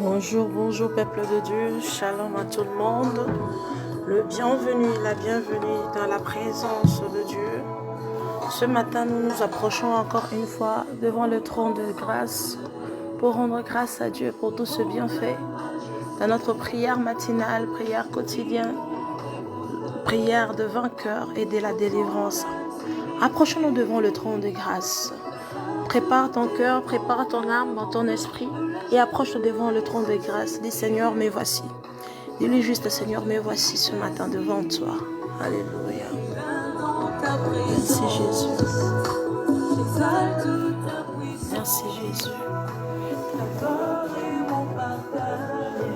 Bonjour, bonjour peuple de Dieu, shalom à tout le monde. Le bienvenu, la bienvenue dans la présence de Dieu. Ce matin, nous nous approchons encore une fois devant le trône de grâce pour rendre grâce à Dieu pour tout ce bienfait. Dans notre prière matinale, prière quotidienne, prière de vainqueur et de la délivrance. Approchons-nous devant le trône de grâce. Prépare ton cœur, prépare ton âme, ton esprit et approche-toi devant le trône de grâce. Dis Seigneur, me voici. Dis-lui juste Seigneur, me voici ce matin devant toi. Alléluia. Merci Jésus. Merci Jésus.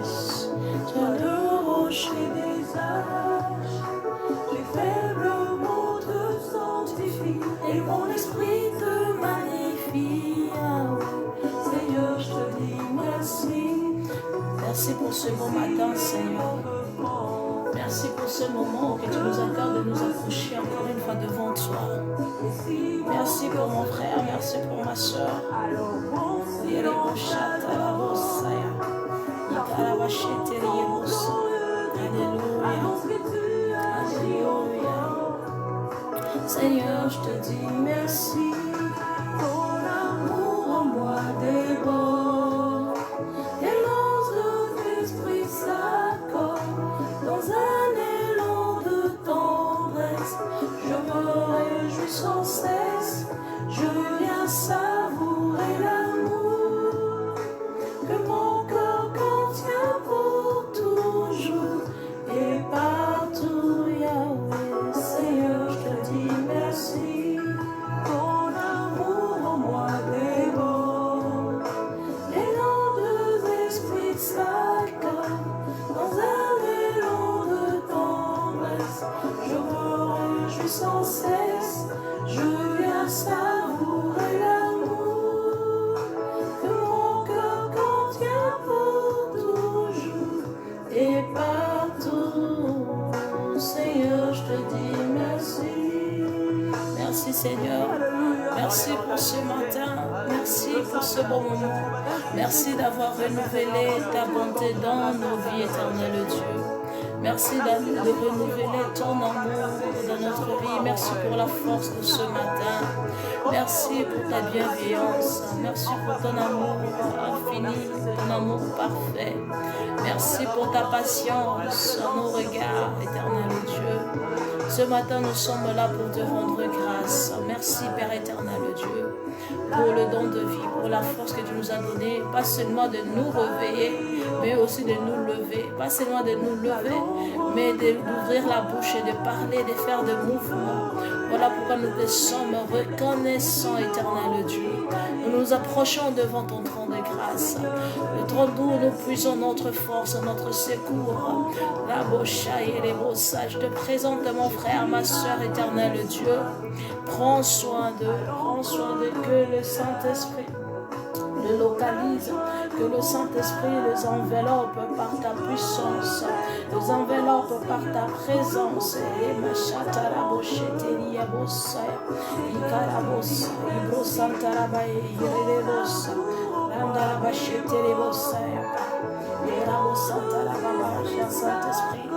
Yes. Tu es le rocher des âges. Les faibles mots te sanctifient et mon esprit te magnifie. Seigneur, je te dis merci. Merci pour ce bon matin, Seigneur. Merci pour ce moment que tu nous accordes de nous approcher encore une fois devant toi. Merci pour mon frère, merci pour ma soeur. Alléluia. Seigneur, je te dis merci. Ton amour en moi déborde. Et notre esprit s'accorde dans un élan de tendresse. Je me réjouis sans cesse. Je viens savourer l'amour que mon cœur contient pour toujours et partout, Yahweh. Seigneur, je te dis merci. Ton amour en moi déborde. Et nos deux esprits s'accordent dans un élan de tendresse. Je me réjouis sans cesse. Je viens savourer l'amour que mon cœur contient pour toujours et partout. Seigneur, je te dis merci. Merci Seigneur. Merci pour ce matin. Merci pour ce bon moment. Merci d'avoir renouvelé ta bonté dans nos vies, éternel Dieu. Merci de renouveler ton amour dans notre vie. Merci pour la force de ce matin. Merci pour ta bienveillance. Merci pour ton amour infini, ton amour parfait. Merci pour ta patience, nos regards, éternel Dieu. Ce matin, nous sommes là pour te rendre grâce. Merci, Père éternel Dieu, pour le don de vie, pour la force que tu nous as donnée, pas seulement de nous réveiller, mais aussi de nous lever. Pas seulement de nous lever, mais d'ouvrir la bouche et de parler, de faire des mouvements. Voilà pourquoi nous te sommes reconnaissants, éternel Dieu. Nous nous approchons devant ton trône de grâce. Le trône d'où nous puisons notre force, notre secours. La bocha et les beaux sages. Je te présente mon frère, ma soeur, éternel Dieu. Prends soin d'eux, que le Saint-Esprit le localise, que le Saint-Esprit les enveloppe par ta puissance, les enveloppe par ta présence. Et ma chatarabochetelia bossa, ikarabossa, ibrosantarabaye, irelebossa, landarabachetelibossa, irabossantarababa. Saint-Esprit,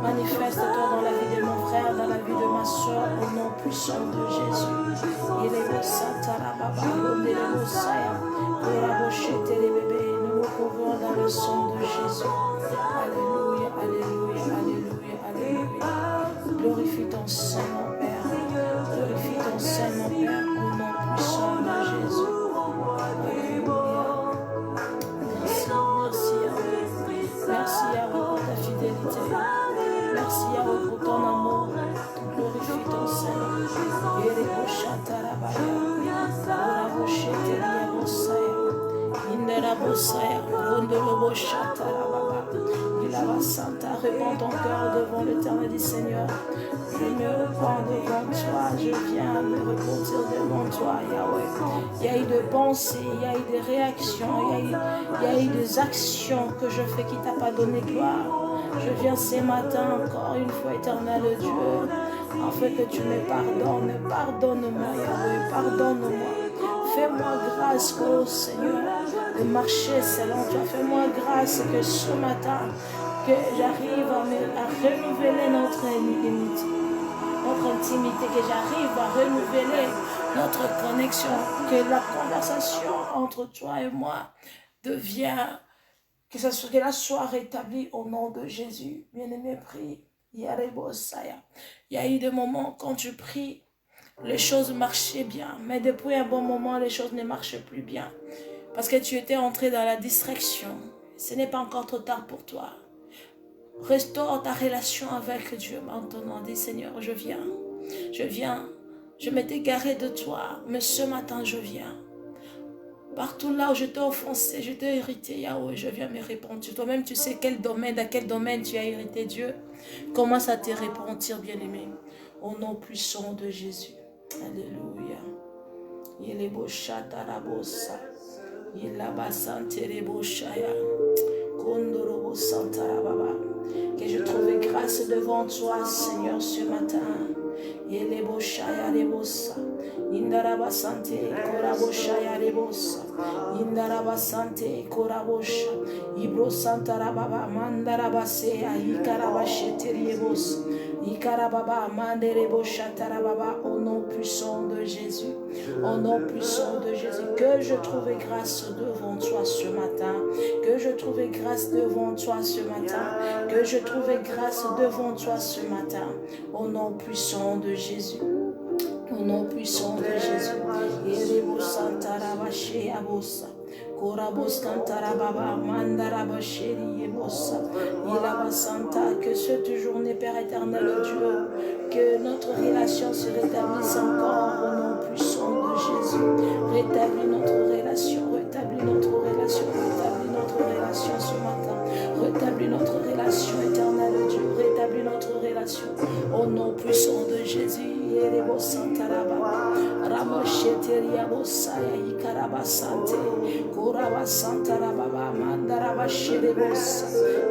manifeste-toi dans la vie de mon frère, dans la vie de ma soeur, au nom puissant de Jésus. Nous nous couvrons dans le sang de Jésus. Alléluia, alléluia, alléluia, alléluia. Glorifie ton Saint, mon Père. Glorifie ton Saint, mon Père, au nom puissant de Jésus. Alléluia. Merci, merci Yahweh. Merci Yahweh pour ta fidélité. Merci Yahweh pour ton amour. Glorifie ton Saint. Répands ton cœur devant l'Éternel, dit Seigneur. Je me répands devant toi, je viens me repentir devant toi, Yahweh. Il y a eu des pensées, il y a eu des réactions, il y a eu des actions que je fais qui t'a pas donné gloire. Je viens ce matin encore une fois, éternel Dieu, afin que tu me pardonnes. Pardonne-moi, Yahweh, pardonne-moi. Fais-moi grâce, oh Seigneur, de marcher selon toi. Fais-moi grâce que ce matin, que j'arrive à renouveler notre intimité, que j'arrive à renouveler notre connexion, que la conversation entre toi et moi devient, qu'elle soit rétablie au nom de Jésus. Bien-aimé, prie. Il y a eu des moments quand tu pries, les choses marchaient bien, mais depuis un bon moment, les choses ne marchaient plus bien. Parce que tu étais entré dans la distraction. Ce n'est pas encore trop tard pour toi. Restaure ta relation avec Dieu maintenant. Dis Seigneur, je viens. Je m'étais égaré de toi, mais ce matin je viens. Partout là où je t'ai offensé, je t'ai irrité, Yahweh, je viens me répondre. Toi-même, tu sais dans quel domaine tu as irrité Dieu. Commence à te repentir, bien-aimé. Au nom puissant de Jésus. Alléluia. Il est beau chatarabosa. Il a basante rebo chaya. Kondorobo santarababa. Que je trouve grâce devant toi, Seigneur, ce matin. Il est beau chaya rebosa. Indarabasante koraboshaya rebosa. Indarabasante korabosha. Ibro santarababa mandarabasea ikarabashete rebosa. Ikarababa manderebosha tarababa. Au nom puissant de Jésus. Au nom puissant de Jésus. Que je trouve grâce devant toi ce matin. Que je trouve grâce devant toi ce matin. Que je trouve grâce devant toi ce matin. Au nom puissant de Jésus. Au nom puissant de Jésus. Erebo santarabashe abosa. Korabos kantarababa mandarabasheri yebosa. Ilaba santa. Que cette journée, Père éternel, Dieu, que notre relation se rétablisse encore au nom puissant de Jésus. Rétablis notre relation, rétablis notre relation, rétablis notre relation ce matin. Rétablis notre relation éternelle, Dieu. Rétablis notre relation au nom puissant de Jésus. Erebo santarababa. Ramosheteria bosaya ikarabasante. Korabasantara mandarabasherebosa.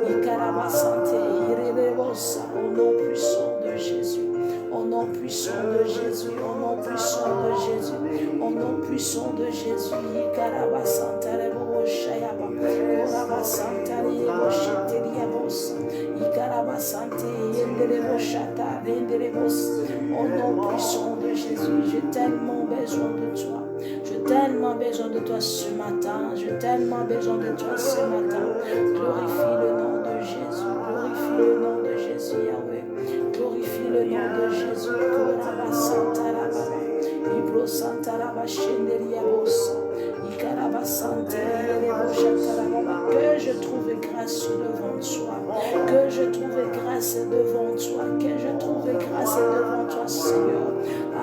Ikarabasante irelebosa. Au nom puissant de Jésus. Au nom puissant de Jésus. Au nom puissant de Jésus. Au nom puissant de Jésus. Ikarabasantara boshayaba. Korabasantara bosheteria bosa. Ikarabasante yendereboshata renderebos. Au nom puissant de Jésus. J'ai tellement besoin de toi. J'ai tellement besoin de toi ce matin. J'ai tellement besoin de toi ce matin. Glorifie le nom de Jésus. Glorifie le nom de Jésus, Yahweh. Glorifie le nom de Jésus. Koraba santarababa. Ibro santaraba shenderia bosa. Ikaraba santarababa. Que je trouve grâce devant toi. Que je trouve grâce devant toi. Que je trouve grâce devant toi, Seigneur.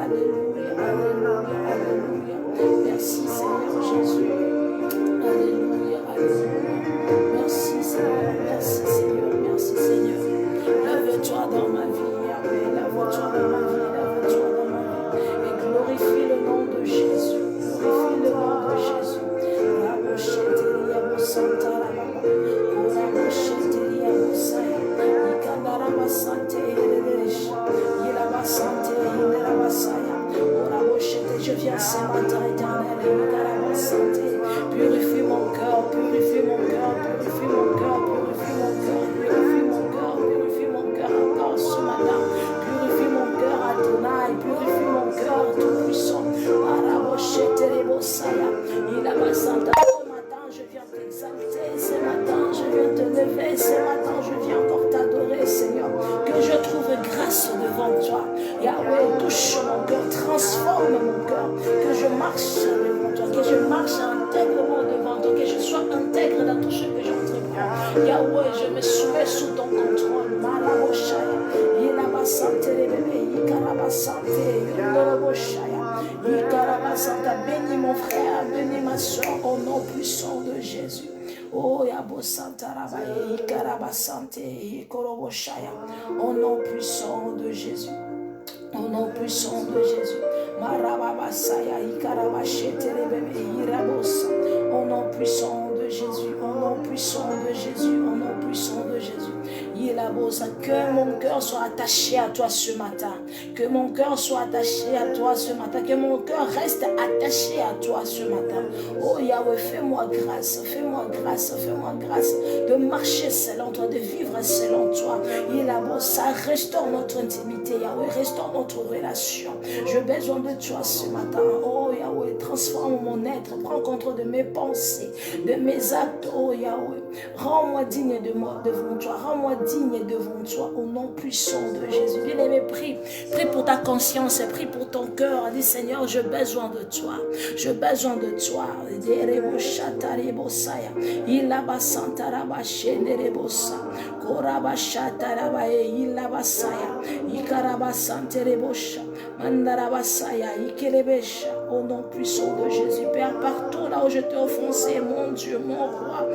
Alléluia, alléluia, alléluia. Merci Seigneur Jésus. Alléluia, alléluia. Merci Seigneur, merci Seigneur, merci Seigneur. Lève-toi dans ma vie, Yahweh. Lève-toi dans ma vie, lève-toi dans ma vie. Et glorifie le nom de Jésus. Glorifie le nom de Jésus. Rabocheteria bosanta rababa. Korabocheteria bosaya. Ikandaraba sante yereresha. Yiraba sante yiraba saya. Je viens ce matin éternel, purifie mon cœur, purifie mon cœur, purifie mon cœur, purifie mon cœur, purifie mon cœur, purifie mon cœur encore ce matin, purifie mon cœur Adonai, purifie mon cœur tout puissant. Il a ma santa. Ce matin je viens t'exalter, ce matin je viens te lever, ce matin je viens encore t'adorer Seigneur, que je trouve grâce devant toi. Yahweh, touche mon cœur, transforme mon cœur, que je marche devant toi, que je marche intègrement devant toi, que je sois intègre dans tout ce que j'entreprends. Yahweh, je me soumets sous ton contrôle. Malaboshaya, Yelabasante, bébé, Ikarabasante, Yondoroboshaya, Ikarabasanta. Bénis mon frère, bénis ma soeur, au nom puissant de Jésus. Oh, Yabo Santa Rabaye, Ikarabasante, Ikoroboshaya, au nom puissant de Jésus. Au nom puissant de Jésus. Marababasaya, Ikarabashete, bébé, Irabosa. Au nom puissant de Jésus, au nom puissant de Jésus, au nom puissant de Jésus. Que mon cœur soit attaché à toi ce matin. Que mon cœur soit attaché à toi ce matin. Que mon cœur reste attaché à toi ce matin. Oh Yahweh, fais-moi grâce, fais-moi grâce, fais-moi grâce de marcher selon toi, de vivre selon toi. Ça restaure notre intimité, Yahweh, restaure notre relation. J'ai besoin de toi ce matin. Oh Yahweh, transforme mon être, prends contrôle de mes pensées, de mes actes. Oh Yahweh, rends-moi digne de moi devant toi, rends-moi digne devant toi, au nom puissant de Jésus. Bien-aimé, prie pour ta conscience, prie pour ton cœur. Dis Seigneur, j'ai besoin de toi, j'ai besoin de toi. Au nom puissant de Jésus, Père, partout là où je t'ai offensé, mon Dieu, mon roi,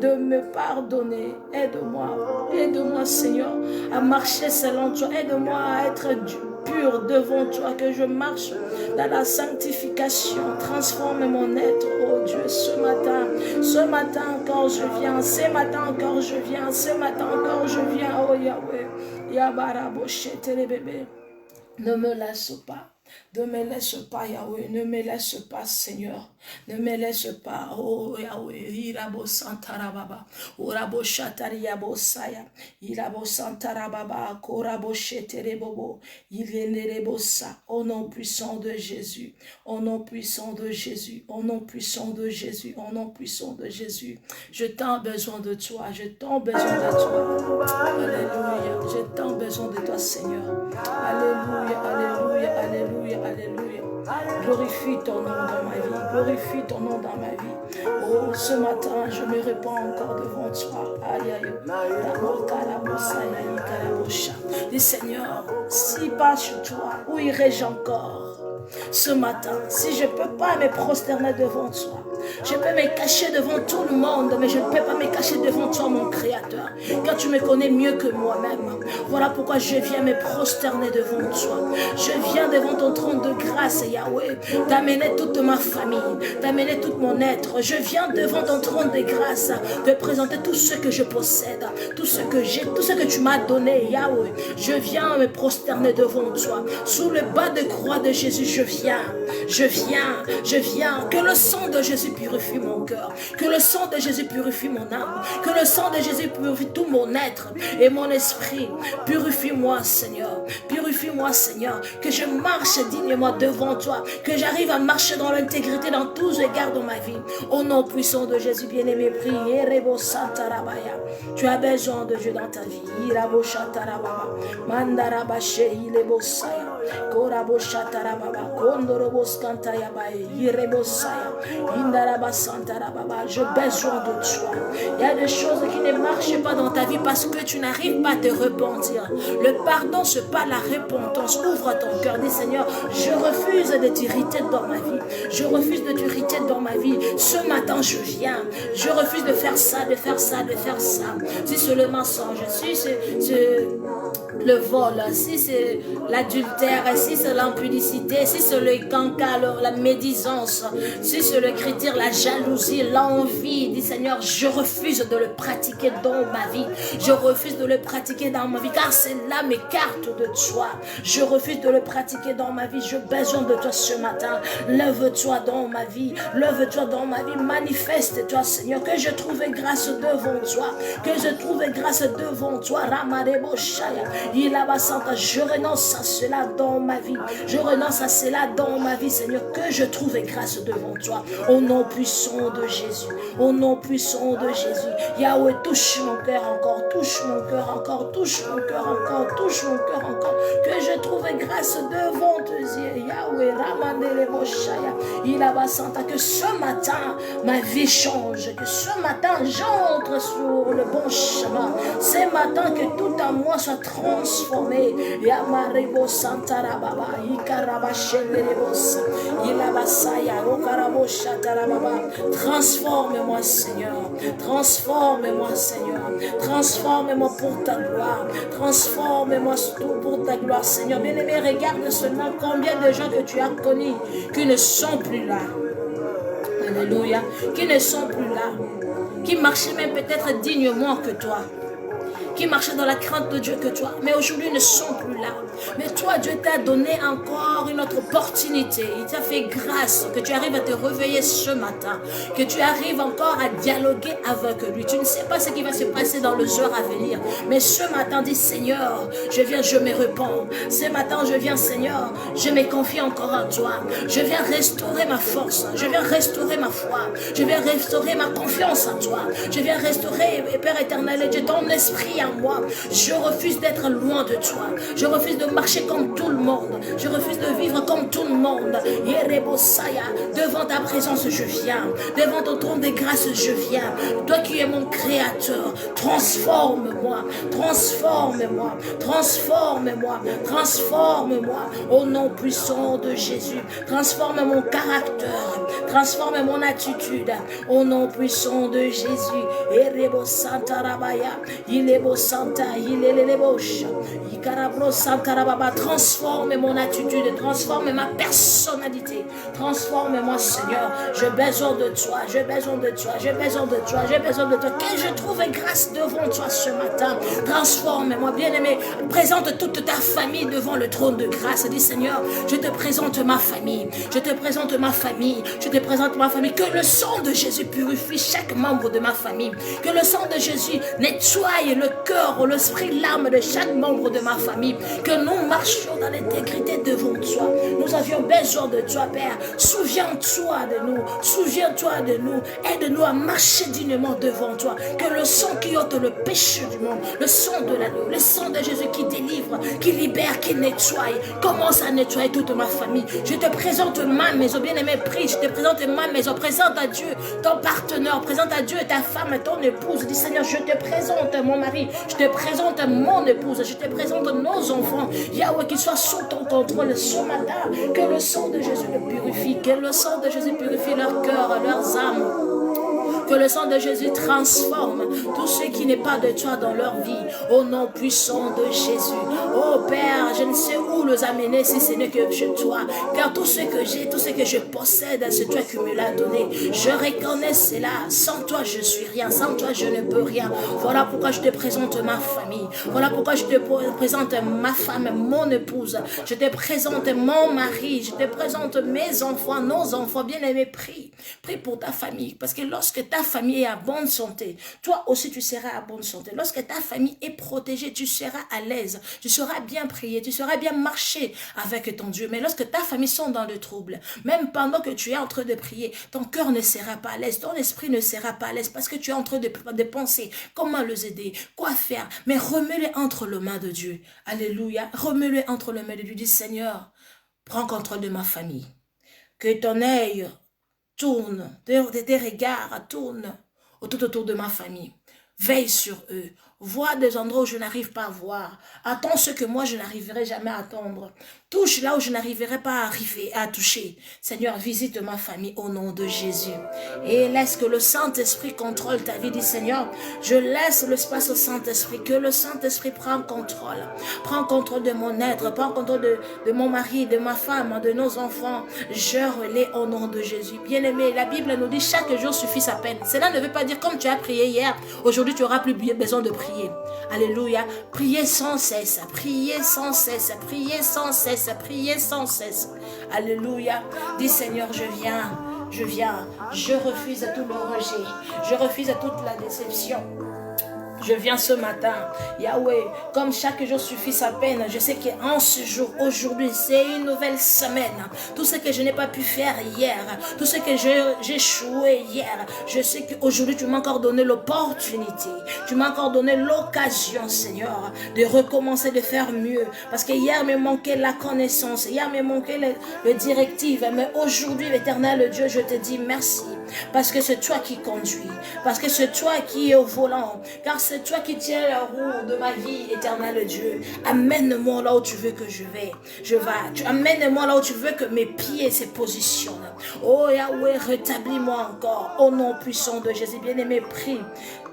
de me pardonner. Aide-moi Seigneur à marcher selon toi, aide-moi à être pur devant toi, que je marche dans la sanctification. Transforme mon être, oh Dieu, ce matin encore je viens, ce matin encore je viens, ce matin encore je viens, oh Yahweh, bébé. Ne me laisse pas. Ne me laisse pas, Yahweh, ne me laisse pas, Seigneur, ne me laisse pas, oh Yahweh, Irabo Santarababa, Orabo Shatariabo Saya, Irabo Santarababa, Korabo Sheterebobo, Ilenerebosa, au nom puissant de Jésus, au nom puissant de Jésus, au nom puissant de Jésus, au nom puissant de Jésus, je t'ai besoin de toi, je t'ai besoin de toi, Alléluia, je t'ai besoin de toi, Seigneur, Alléluia, Alléluia, Alléluia. Alléluia. Glorifie ton nom dans ma vie. Glorifie ton nom dans ma vie. Oh, ce matin, je me répands encore devant toi. Aïe, aïe. Dis Seigneur, si pas sur toi, où irai-je encore? Ce matin, si je ne peux pas me prosterner devant toi, je peux me cacher devant tout le monde, mais je ne peux pas me cacher devant toi, mon Créateur, car tu me connais mieux que moi-même. Voilà pourquoi je viens me prosterner devant toi. Je viens devant ton trône de grâce, Yahweh, t'amener toute ma famille, t'amener tout mon être. Je viens devant ton trône de grâce, te présenter tout ce que je possède, tout ce que j'ai, tout ce que tu m'as donné, Yahweh. Je viens me prosterner devant toi. Sous le bas de croix de Jésus, je viens. Que le sang de Jésus purifie mon cœur. Que le sang de Jésus purifie mon âme. Que le sang de Jésus purifie tout mon être et mon esprit. Purifie-moi, Seigneur. Purifie-moi, Seigneur. Que je marche dignement devant toi. Que j'arrive à marcher dans l'intégrité dans tous les égards de ma vie. Au nom puissant de Jésus, bien-aimé, prie. Tu as besoin de Dieu dans ta vie. J'ai besoin de toi. Il y a des choses qui ne marchent pas dans ta vie parce que tu n'arrives pas à te repentir. Le pardon, c'est pas la repentance. Ouvre ton cœur, dis Seigneur, je refuse de t'irriter dans ma vie. Je refuse de t'irriter dans ma vie. Ce matin, je viens. Je refuse de faire ça, de faire ça, de faire ça. Si c'est le mensonge, si c'est le vol, si c'est l'adultère, si c'est l'impudicité, si c'est le cancale, la médisance, si c'est le critique, la jalousie, l'envie, dis Seigneur, je refuse de le pratiquer dans ma vie. Je refuse de le pratiquer dans ma vie, car c'est là mes cartes de toi. Je refuse de le pratiquer dans ma vie. J'ai besoin de toi ce matin. Lève-toi dans ma vie. Lève-toi dans ma vie. Manifeste-toi, Seigneur. Que je trouve grâce devant toi. Que je trouve grâce devant toi. Ramarebo Shaya. Je renonce à cela dans ma vie. Je renonce à cela dans ma vie, Seigneur. Que je trouve grâce devant toi. Au nom puissant de Jésus. Au nom puissant de Jésus. Yahweh, touche mon cœur encore. Touche mon cœur encore. Touche mon cœur encore. Touche mon cœur encore. Que je trouve grâce devant tes yeux. Yahweh, Ramandelebo Shaya. Que ce matin, ma vie change. Que ce matin, j'entre sur le bon chemin. Ce matin, que tout à moi soit transformé. Yamarebo Santarababa. Ikarabashendelebos. Ilabasaya. Okarabo Shatarababa. Transforme-moi, Seigneur. Transforme-moi, Seigneur. Transforme-moi pour ta gloire. Transforme-moi pour ta gloire, Seigneur. Bien-aimé, regarde seulement combien de gens que tu as connus qui ne sont plus là. Alléluia. Qui ne sont plus là. Qui marchaient même peut-être dignement que toi. Qui marchaient dans la crainte de Dieu que toi, mais aujourd'hui ne sont plus là. Mais toi, Dieu t'a donné encore une autre opportunité. Il t'a fait grâce que tu arrives à te réveiller ce matin, que tu arrives encore à dialoguer avec lui. Tu ne sais pas ce qui va se passer dans les heures à venir, mais ce matin, dis Seigneur, je viens, je me réponds. Ce matin, je viens, Seigneur, je me confie encore en toi. Je viens restaurer ma force, je viens restaurer ma foi, je viens restaurer ma confiance en toi. Je viens restaurer, Père éternel, Dieu, ton esprit en moi. Je refuse d'être loin de toi. Je refuse de marcher comme tout le monde. Je refuse de vivre comme tout le monde. Devant ta présence, je viens. Devant ton trône de grâce, je viens. Toi qui es mon créateur, transforme-moi. Transforme-moi. Transforme-moi. Transforme-moi. Au nom puissant de Jésus. Transforme mon caractère. Transforme mon attitude. Au nom puissant de Jésus. Erebo Santa Rabaya. Il est beau Santa. Il est le boche. Ikarabro Santa Rababa. Transforme mon attitude. Transforme ma personnalité. Transforme-moi, Seigneur. J'ai besoin de toi. J'ai besoin de toi. J'ai besoin de toi. J'ai besoin de toi. Que je trouve grâce devant toi ce matin. Transforme-moi, bien-aimé. Présente toute ta famille devant le trône de grâce. Dis, Seigneur, je te présente ma famille. Je te présente ma famille. Je te présente ma famille. Que le sang de Jésus purifie chaque membre de ma famille. Que le sang de Jésus nettoie le cœur, l'esprit, l'âme de chaque membre de ma famille. Que nous marchions dans l'intégrité devant toi. Nous avions besoin de toi, Père. Souviens-toi de nous. Souviens-toi de nous. Aide-nous à marcher dignement devant toi. Que le sang qui ôte le péché du monde, le sang de l'agneau, le sang de Jésus qui délivre, qui libère, qui nettoie, commence à nettoyer toute ma famille. Je te présente ma maison, bien-aimé, prie. Je te présente ma maison. Présente à Dieu ton partenaire. Présente à Dieu ta femme, ton épouse. Dis, Seigneur, je te présente mon mari. Je te présente mon épouse. Je te présente nos enfants. Yahweh, qu'ils soient sous ton contrôle ce matin. Que le sang de Jésus le purifie. Que le sang de Jésus purifie leur cœur, leurs âmes. Que le sang de Jésus transforme tout ce qui n'est pas de toi dans leur vie. Au nom puissant de Jésus. Oh Père, je ne sais où les amener si ce n'est que chez toi. Car tout ce que j'ai, tout ce que je possède, c'est toi qui me l'as donné. Je reconnais cela. Sans toi, je suis rien. Sans toi, je ne peux rien. Voilà pourquoi je te présente ma famille. Voilà pourquoi je te présente ma femme, mon épouse. Je te présente mon mari. Je te présente mes enfants, nos enfants. Bien-aimés, prie. Prie pour ta famille. Parce que lorsque ta famille est à bonne santé, toi aussi tu seras à bonne santé. Lorsque ta famille est protégée, tu seras à l'aise, tu sauras bien prier, tu sauras bien marcher avec ton Dieu. Mais lorsque ta famille sont dans le trouble, même pendant que tu es en train de prier, ton cœur ne sera pas à l'aise, ton esprit ne sera pas à l'aise parce que tu es en train de penser comment les aider, quoi faire. Mais remets-les entre les mains de Dieu. Alléluia. Remets-les entre les mains de Dieu. Dis, Seigneur, prends contrôle de ma famille. Que ton œil tourne, tes regards tournent tout autour de ma famille. Veille sur eux. Vois des endroits où je n'arrive pas à voir. Attends ce que moi je n'arriverai jamais à attendre. Touche là où je n'arriverai pas à arriver à toucher. Seigneur, visite ma famille au nom de Jésus. Et laisse que le Saint-Esprit contrôle ta vie. Dis, Seigneur, je laisse l'espace au Saint-Esprit. Que le Saint-Esprit prenne contrôle. Prends contrôle de mon être. Prends contrôle de mon mari, de ma femme, de nos enfants. Je relais au nom de Jésus. Bien-aimé, la Bible nous dit chaque jour suffit sa peine. Cela ne veut pas dire comme tu as prié hier, aujourd'hui tu n'auras plus besoin de prier. Alléluia. Priez sans cesse. Priez sans cesse. Priez sans cesse. Priez sans cesse. Alléluia. Dis, Seigneur, je viens. Je viens. Je refuse tout le rejet. Je refuse toute la déception. Je viens ce matin, Yahweh, comme chaque jour suffit sa peine, je sais qu'en ce jour, aujourd'hui, c'est une nouvelle semaine. Tout ce que je n'ai pas pu faire hier, tout ce que j'ai échoué hier, je sais qu'aujourd'hui, tu m'as encore donné l'opportunité, tu m'as encore donné l'occasion, Seigneur, de recommencer, de faire mieux. Parce que hier me manquait la connaissance, hier me manquait le directive, mais aujourd'hui, l'Éternel Dieu, je te dis merci. Parce que c'est toi qui conduis, parce que c'est toi qui es au volant, car c'est toi qui tiens la roue de ma vie, éternel Dieu. Amène-moi là où tu veux que je vais. Amène-moi là où tu veux que mes pieds se positionnent. Oh Yahweh, rétablis-moi encore. Au nom puissant de Jésus, bien-aimé, prie.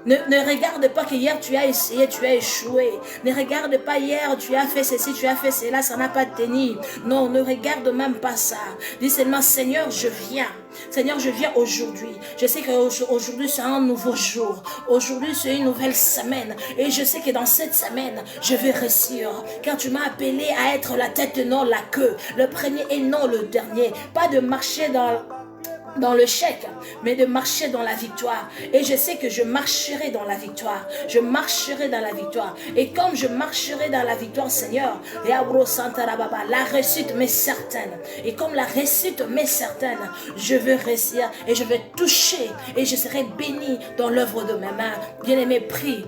Ne regarde pas que hier tu as essayé, tu as échoué. Ne regarde pas hier tu as fait ceci, tu as fait cela, ça n'a pas tenu. Non, ne regarde même pas ça. Dis seulement, Seigneur, je viens. Seigneur, je viens aujourd'hui. Je sais qu'aujourd'hui, c'est un nouveau jour. Aujourd'hui, c'est une nouvelle semaine. Et je sais que dans cette semaine, je vais réussir. Car tu m'as appelé à être la tête et non la queue. Le premier et non le dernier. Pas de marcher dans le chèque, mais de marcher dans la victoire. Et je sais que je marcherai dans la victoire. Je marcherai dans la victoire. Et comme je marcherai dans la victoire, Seigneur, la réussite m'est certaine. Et comme la réussite m'est certaine, je veux réussir et je vais toucher et je serai béni dans l'œuvre de mes mains. Bien-aimé, prie,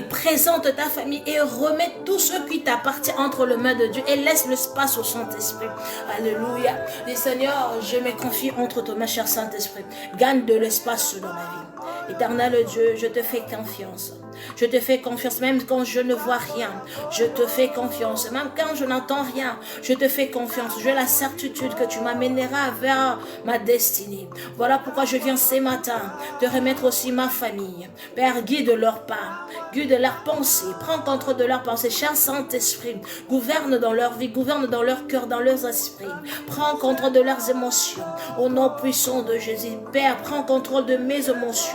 présente ta famille et remets tout ce qui t'appartient entre les mains de Dieu et laisse l'espace au Saint-Esprit. Alléluia. Dis Seigneur, je me confie entre tes mains, cher Saint-Esprit. Gagne de l'espace dans ma vie. Éternel Dieu, je te fais confiance. Je te fais confiance même quand je ne vois rien. Je te fais confiance même quand je n'entends rien. Je te fais confiance. J'ai la certitude que tu m'amèneras vers ma destinée. Voilà pourquoi je viens ce matin te remettre aussi ma famille. Père, guide leurs pas, guide leurs pensées, prends contrôle de leurs pensées. Cher Saint-Esprit, gouverne dans leur vie, gouverne dans leur cœur, dans leurs esprits. Prends contrôle de leurs émotions. Au nom puissant de Jésus, Père, prends contrôle de mes émotions.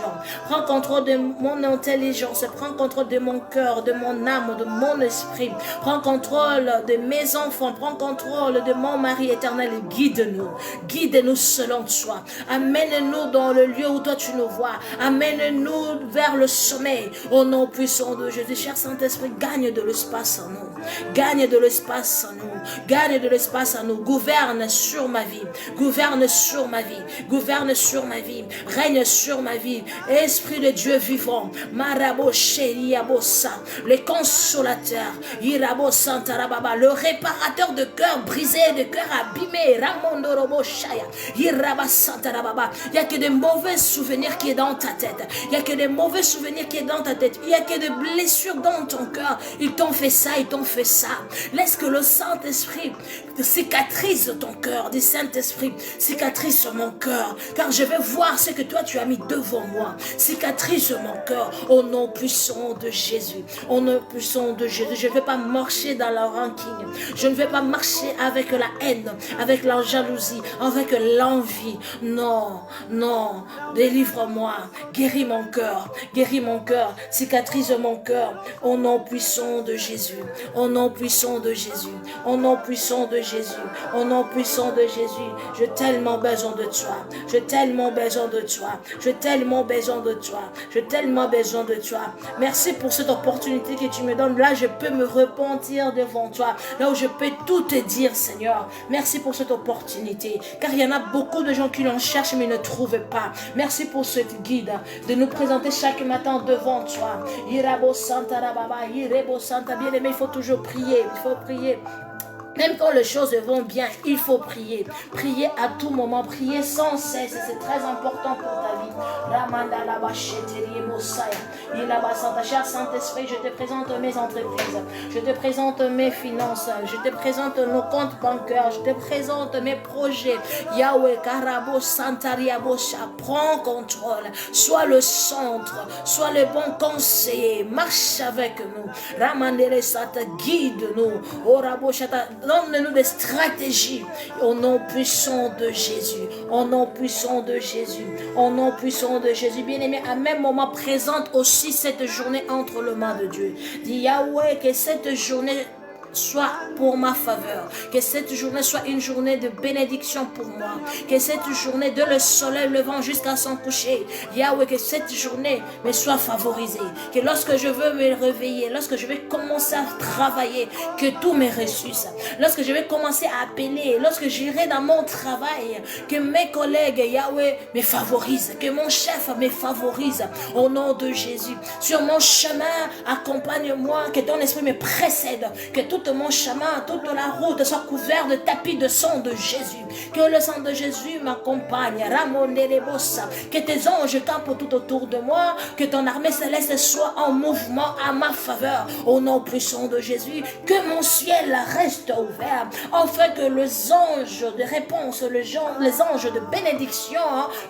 Prends contrôle de mon intelligence. Prends contrôle de mon cœur, de mon âme, de mon esprit. Prends contrôle de mes enfants. Prends contrôle de mon mari éternel. Guide-nous. Guide-nous selon toi. Amène-nous dans le lieu où toi tu nous vois. Amène-nous vers le sommet. Au nom puissant de Jésus. Cher Saint-Esprit, gagne de l'espace en nous. Gagne de l'espace en nous. Gagne de l'espace en nous. Gouverne sur ma vie. Gouverne sur ma vie. Gouverne sur ma vie. Règne sur ma vie. Esprit de Dieu vivant. Marabo Sheriabosa. Le consolateur. Irabo Santarababa. Le réparateur de cœur brisé, de cœur abîmé. Ramondorobo Shaya. Iraba Santarababa. Il n'y a que des mauvais souvenirs qui est dans ta tête. Il n'y a que des mauvais souvenirs qui est dans ta tête. Il n'y a que des blessures dans ton cœur. Ils t'ont fait ça, ils t'ont fait ça. Laisse que le Saint-Esprit cicatrise ton cœur. Dis Saint-Esprit, cicatrise mon cœur. Car je vais voir ce que toi tu as mis devant moi. Cicatrise mon cœur. Au nom puissant de Jésus. Au nom puissant de Jésus. Je ne vais pas marcher dans la rancune. Je ne vais pas marcher avec la haine, avec la jalousie, avec l'envie. Non, non. Délivre-moi. Guéris mon cœur. Guéris mon cœur. Cicatrise mon cœur. Au nom puissant de Jésus. Au nom puissant de Jésus. Au nom puissant de Jésus. Au nom puissant de Jésus. J'ai tellement besoin de toi. J'ai tellement besoin de toi. J'ai tellement besoin de toi. J'ai tellement besoin de toi. Merci pour cette opportunité que tu me donnes. Là, je peux me repentir devant toi. Là où je peux tout te dire, Seigneur. Merci pour cette opportunité. Car il y en a beaucoup de gens qui l'en cherchent mais ne trouvent pas. Merci pour ce guide de nous présenter chaque matin devant toi. Irabo Santa Rababa, Irebo Santa. Bien aimé, il faut toujours prier. Il faut prier. Même quand les choses vont bien, il faut prier. Prier à tout moment, prier sans cesse. C'est très important pour ta vie. Ramanda laba cheteri mosaya. Ilaba Santa. Cher Saint-Esprit, je te présente mes entreprises. Je te présente mes finances. Je te présente nos comptes bancaires. Je te présente mes projets. Yahweh Karabo Santariabosha. Prends contrôle. Sois le centre. Sois le bon conseiller. Marche avec nous. Ramandere Sata. Guide-nous. Oraboshata. Donne-nous des stratégies au nom puissant de Jésus. Au nom puissant de Jésus. Au nom puissant de Jésus. Bien-aimé, à même moment, présente aussi cette journée entre les mains de Dieu. Dis Yahweh, que cette journée soit pour ma faveur, que cette journée soit une journée de bénédiction pour moi, que cette journée de le soleil levant jusqu'à son coucher, Yahweh, que cette journée me soit favorisée, que lorsque je veux me réveiller, lorsque je vais commencer à travailler, que tout me réussisse, lorsque je vais commencer à appeler, lorsque j'irai dans mon travail, que mes collègues, Yahweh, me favorisent, que mon chef me favorise, au nom de Jésus. Sur mon chemin, accompagne-moi, que ton esprit me précède, que tout mon chemin, toute la route soit couverte de tapis de sang de Jésus. Que le sang de Jésus m'accompagne. Que tes anges campent tout autour de moi. Que ton armée céleste soit en mouvement à ma faveur. Au nom puissant de Jésus. Que mon ciel reste ouvert. Afin que les anges de réponse, les anges de bénédiction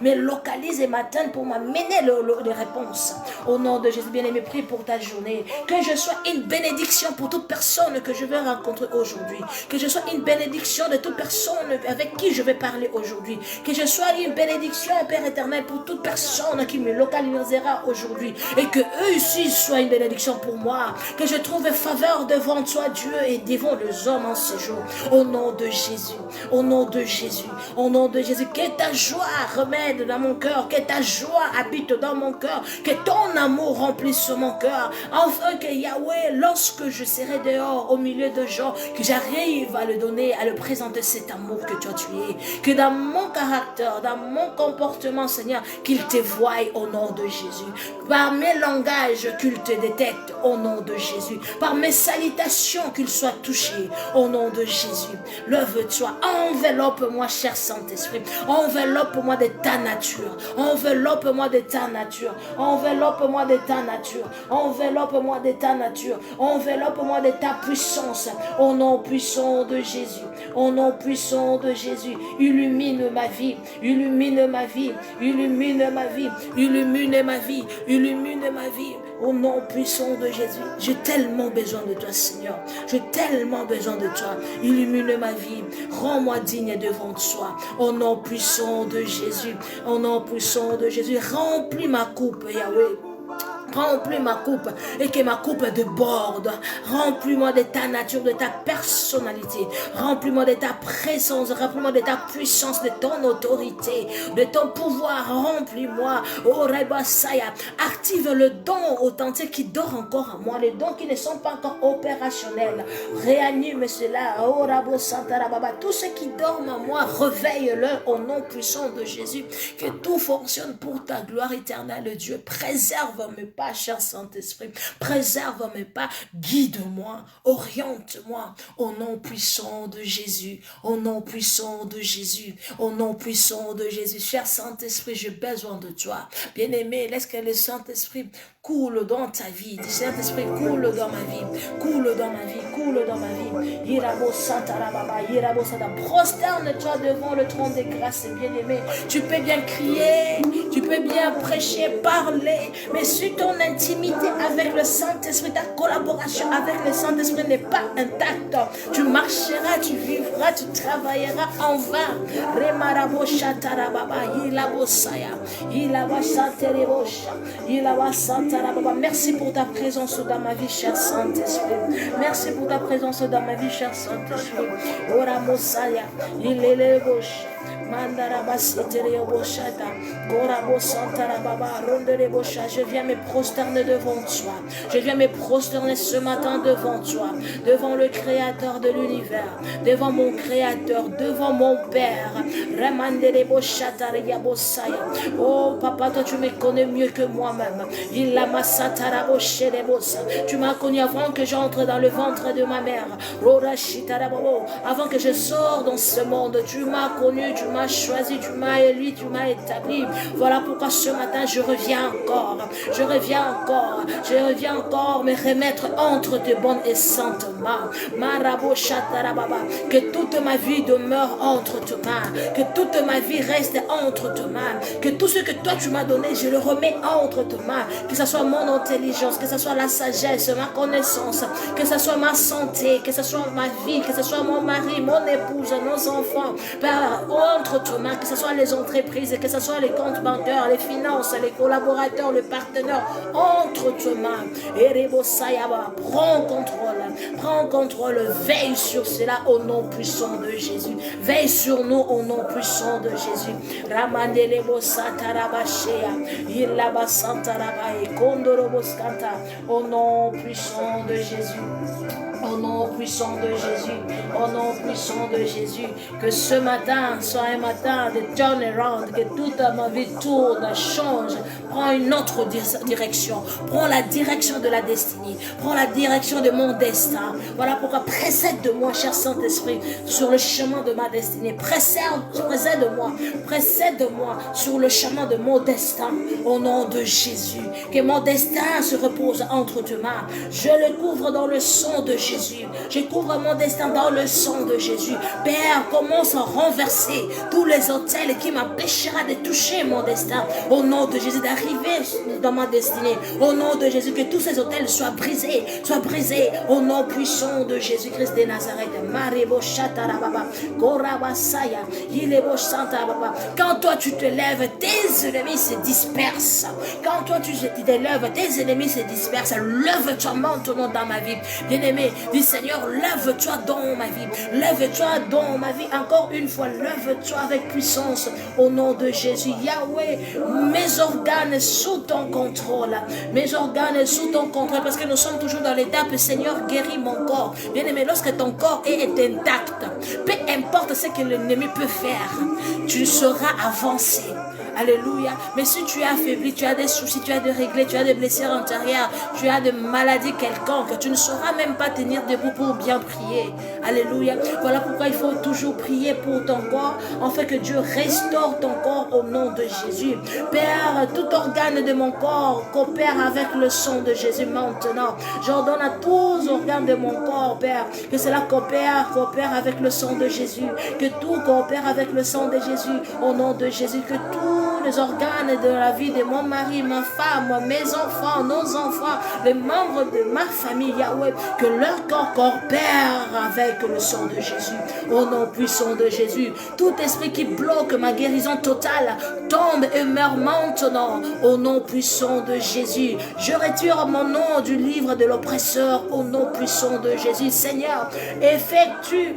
me localisent et m'atteignent pour m'amener les réponses. Au nom de Jésus, bien-aimé, prie pour ta journée. Que je sois une bénédiction pour toute personne que je vais rencontrer aujourd'hui. Que je sois une bénédiction de toute personne avec avec qui je vais parler aujourd'hui. Que je sois une bénédiction, Père éternel, pour toute personne qui me localisera aujourd'hui. Et que eux aussi soient une bénédiction pour moi. Que je trouve faveur devant toi, Dieu, et devant les hommes en ce jour. Au nom de Jésus. Au nom de Jésus. Au nom de Jésus. Que ta joie remède dans mon cœur. Que ta joie habite dans mon cœur. Que ton amour remplisse mon cœur. Enfin que Yahweh, lorsque je serai dehors, au milieu de gens, que j'arrive à le donner, à le présenter cet amour que toi tu es. Que dans mon caractère, dans mon comportement, Seigneur, qu'il te voie au nom de Jésus. Par mes langages, qu'il te détecte au nom de Jésus. Par mes salutations, qu'il soit touché au nom de Jésus. Lève-toi, enveloppe-moi, cher Saint-Esprit. Enveloppe-moi de ta nature. Enveloppe-moi de ta nature. Enveloppe-moi de ta nature. Enveloppe-moi de ta nature. Enveloppe-moi de ta puissance. Au nom puissant de Jésus. Au nom puissant de Jésus. Illumine ma vie. Illumine ma vie. Illumine ma vie. Illumine ma vie. Illumine ma vie. Au nom puissant de Jésus. J'ai tellement besoin de toi, Seigneur. J'ai tellement besoin de toi. Illumine ma vie. Rends-moi digne devant toi. Au nom puissant de Jésus. Au nom puissant de Jésus. Remplis ma coupe, Yahweh. Remplis ma coupe et que ma coupe déborde. Remplis-moi de ta nature, de ta personnalité. Remplis-moi de ta présence. Remplis-moi de ta puissance, de ton autorité, de ton pouvoir. Remplis-moi. Oh Rebasaya. Active le don authentique qui dort encore en moi. Les dons qui ne sont pas encore opérationnels. Réanime cela. Oh Rabo Santarababa. Tout ce qui dort en moi, réveille-le au nom puissant de Jésus. Que tout fonctionne pour ta gloire éternelle, Dieu. Préserve-moi pas, cher Saint-Esprit, préserve mes pas, guide-moi, oriente-moi, au nom puissant de Jésus, au nom puissant de Jésus, au nom puissant de Jésus. Cher Saint-Esprit, j'ai besoin de toi. Bien-aimé, laisse que le Saint-Esprit coule dans ta vie. Dis, Saint-Esprit, coule dans ma vie, coule dans ma vie, coule dans ma vie. Irabo Santarababa, Irabo Santa. Prosterne-toi devant le trône des grâces, bien-aimé. Tu peux bien crier, tu peux bien prêcher, parler, mais sur ton intimité avec le Saint-Esprit, ta collaboration avec le Saint-Esprit n'est pas intacte. Tu marcheras, tu vivras, tu travailleras en vain. Remarabo Shatarababa, Ilabo Saya, Ilaba Santerebosha, Ilaba Santarababa. Merci pour ta présence dans ma vie, cher Saint-Esprit. Merci pour ta présence dans ma vie, cher Saint-Esprit. Ora Mosaya, Ilelebosha. Je viens me prosterner devant toi. Je viens me prosterner ce matin devant toi, devant le Créateur de l'univers, devant mon Créateur, devant mon Père. Oh Papa, toi tu me connais mieux que moi-même. Tu m'as connu avant que j'entre dans le ventre de ma mère. Avant que je sors dans ce monde, tu m'as connu, tu m'as choisi, tu m'as élu, tu m'as établi. Voilà pourquoi ce matin je reviens encore. Je reviens encore. Je reviens encore me remettre entre tes bonnes et saintes mains. Que toute ma vie demeure entre tes mains. Que toute ma vie reste entre tes mains. Que tout ce que toi tu m'as donné, je le remets entre tes mains. Que ce soit mon intelligence, que ce soit la sagesse, ma connaissance, que ce soit ma santé, que ce soit ma vie, que ce soit mon mari, mon épouse, nos enfants. Père, entre tes mains, que ce soit les entreprises, que ce soit les comptes bancaires, les finances, les collaborateurs, les partenaires, entre tes mains. Erebo Sayaba, prends contrôle, veille sur cela au nom puissant de Jésus. Veille sur nous au nom puissant de Jésus. Ramandelebo Satarabashea, Ilaba Santaraba et Kondorobo Skanta, au nom puissant de Jésus. Au nom puissant de Jésus, au nom puissant de Jésus, que ce matin soit un matin de turnaround, que toute ma vie tourne, change, prends une autre direction, prends la direction de la destinée, prends la direction de mon destin. Voilà pourquoi précède-moi, cher Saint-Esprit, sur le chemin de ma destinée. Précède-moi sur le chemin de mon destin, au nom de Jésus. Que mon destin se repose entre tes mains. Je le couvre dans le sang de Jésus. Je couvre mon destin dans le sang de Jésus. Père, commence à renverser tous les autels qui m'empêchera de toucher mon destin. Au nom de Jésus, de d'arriver dans ma destinée. Au nom de Jésus, que tous ces hôtels soient brisés, au nom puissant de Jésus-Christ de Nazareth. Quand toi tu te lèves, tes ennemis se dispersent. Quand toi tu te lèves, tes ennemis se dispersent. Lève-toi maintenant dans ma vie. Bien-aimé, dis Seigneur, lève-toi dans ma vie. Lève-toi dans ma vie. Encore une fois, lève-toi avec puissance. Au nom de Jésus. Yahweh, mes organes sous ton contrôle. Mes organes sous ton contrôle. Parce que nous sommes toujours dans l'étape, Seigneur, guéris mon corps. Bien-aimé, lorsque ton corps est intact, peu importe ce que l'ennemi peut faire, tu seras avancé. Alléluia. Mais si tu es affaibli, tu as des soucis, tu as des réglés, tu as des blessures antérieures, tu as des maladies quelconques, tu ne sauras même pas tenir debout pour bien prier. Alléluia. Voilà pourquoi il faut toujours prier pour ton corps, afin que Dieu restaure ton corps au nom de Jésus. Père, tout organe de mon corps coopère avec le sang de Jésus maintenant. J'ordonne à tous les organes de mon corps, Père, que cela coopère avec le sang de Jésus, que tout coopère avec le sang de Jésus, au nom de Jésus, que tous les organes de la vie de mon mari, ma femme, mes enfants, nos enfants, les membres de ma famille, Yahweh, que leur corps coopère avec le sang de Jésus, au nom puissant de Jésus. Tout esprit qui bloque ma guérison totale tombe et meurt maintenant, au nom puissant de Jésus. Je retire mon nom du livre de l'oppresseur, au nom puissant de Jésus. Seigneur, effectue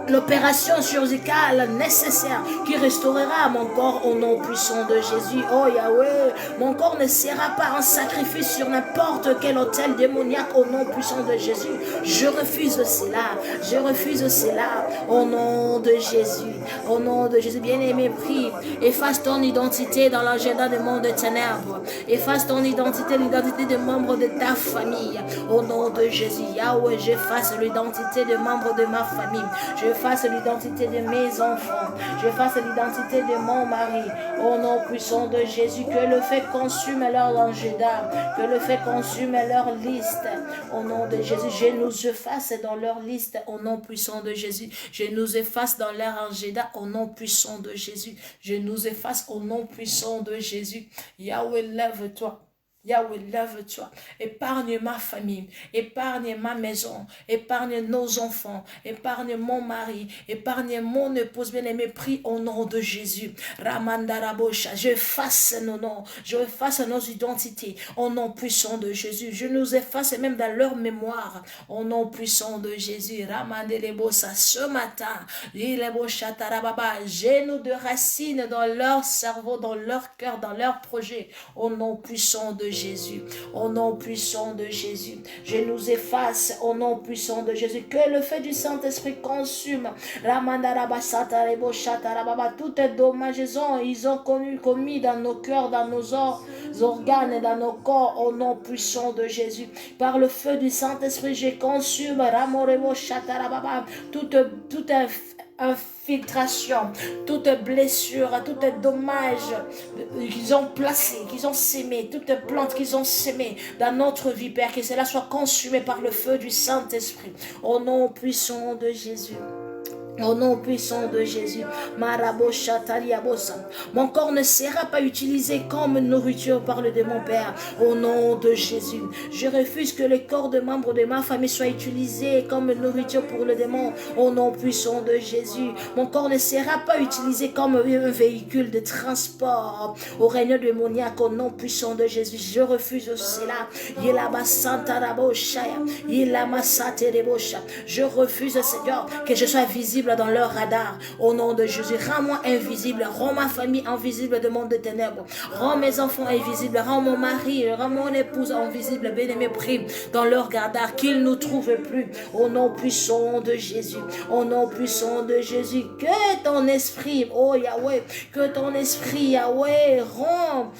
l'opération chirurgicale nécessaire qui restaurera mon corps au nom puissant de Jésus. Oh Yahweh, mon corps ne sera pas un sacrifice sur n'importe quel autel démoniaque au nom puissant de Jésus. Je refuse cela. Je refuse cela au nom de Jésus. Au nom de Jésus, bien-aimé, prie. Efface ton identité dans l'agenda du monde des ténèbres. Efface ton identité, l'identité des membres de ta famille. Au nom de Jésus, Yahweh, j'efface l'identité des membres de ma famille. J'efface l'identité de mes enfants. J'efface l'identité de mon mari. Au nom puissant de Jésus, que le fait consume leur agenda. Que le fait consume leur liste. Au nom de Jésus, je nous efface dans leur liste. Au nom puissant de Jésus, je nous efface dans leur agenda. Au nom puissant de Jésus, je nous efface au nom puissant de Jésus. Yahweh, lève-toi. Yahweh, lève-toi, épargne ma famille, épargne ma maison, épargne nos enfants, épargne mon mari, épargne mon épouse bien-aimée, prie au nom de Jésus. Ramandarabosha, je fasse nos noms, je efface nos identités, au nom puissant de Jésus. Je nous efface même dans leur mémoire, au nom puissant de Jésus. Ramandelebosa, ce matin, Lilebosha Tarababa, j'ai nous de racines dans leur cerveau, dans leur cœur, dans leurs projets, au nom puissant de Jésus, au nom puissant de Jésus, je nous efface au nom puissant de Jésus, que le feu du Saint-Esprit consume toutes les dommages ils ont commis dans nos cœurs, dans nos organes et dans nos corps, au nom puissant de Jésus. Par le feu du Saint-Esprit, je consume toute infiltration, toute blessure, tout dommage qu'ils ont placé, qu'ils ont sémé, toute plante qu'ils ont sémé dans notre vie, Père, que cela soit consumé par le feu du Saint-Esprit, au nom puissant de Jésus. Au nom puissant de Jésus, mon corps ne sera pas utilisé comme nourriture par le démon, Père. Au nom de Jésus, je refuse que les corps de membres de ma famille soient utilisés comme nourriture pour le démon. Au nom puissant de Jésus, mon corps ne sera pas utilisé comme un véhicule de transport au règne démoniaque. Au nom puissant de Jésus, je refuse cela. Je refuse, Seigneur, que je sois visible dans leur radar. Au nom de Jésus, rends-moi invisible, rends ma famille invisible de monde de ténèbres, rends mes enfants invisibles, rends mon mari, rends mon épouse invisible, bien-aimé, prie dans leur radar, qu'ils ne nous trouvent plus. Au nom puissant de Jésus, au nom puissant de Jésus, que ton esprit, oh Yahweh, que ton esprit, Yahweh, rend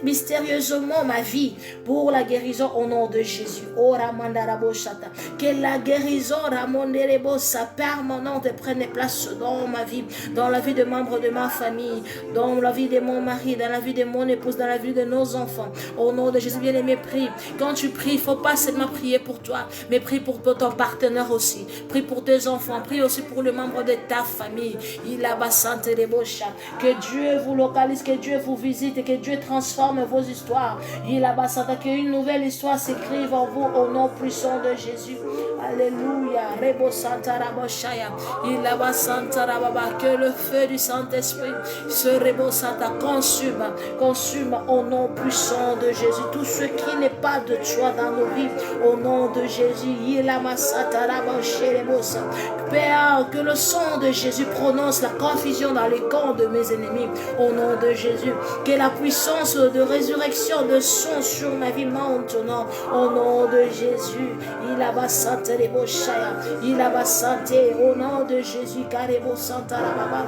mystérieusement ma vie pour la guérison au nom de Jésus. Oh Ramandaraboshata, que la guérison Ramonderebosa permanente prenne place dans ma vie, dans la vie de membres de ma famille, dans la vie de mon mari, dans la vie de mon épouse, dans la vie de nos enfants. Au nom de Jésus, bien-aimé, prie. Quand tu pries, il ne faut pas seulement prier pour toi, mais prie pour ton partenaire aussi. Prie pour tes enfants, prie aussi pour le membre de ta famille. Il a basante de bocha. Que Dieu vous localise, que Dieu vous visite, que Dieu transforme vos histoires. Il a bassata, qu'une nouvelle histoire s'écrive en vous au nom puissant de Jésus. Alléluia. Rebo Santa Raboshaya. Il a bassanta rababa, que le feu du Saint-Esprit se Rebo Santa consume au nom puissant de Jésus tout ce qui n'est pas de toi dans nos vies au nom de Jésus. Il a massata raboshaya. Père, que le sang de Jésus prononce la confusion dans les camps de mes ennemis au nom de Jésus. Que la puissance de résurrection de son sur ma vie maintenant au nom de Jésus. Il a bassate les boshaya. Il a bassate au nom de Jésus. Karebo santa la baba.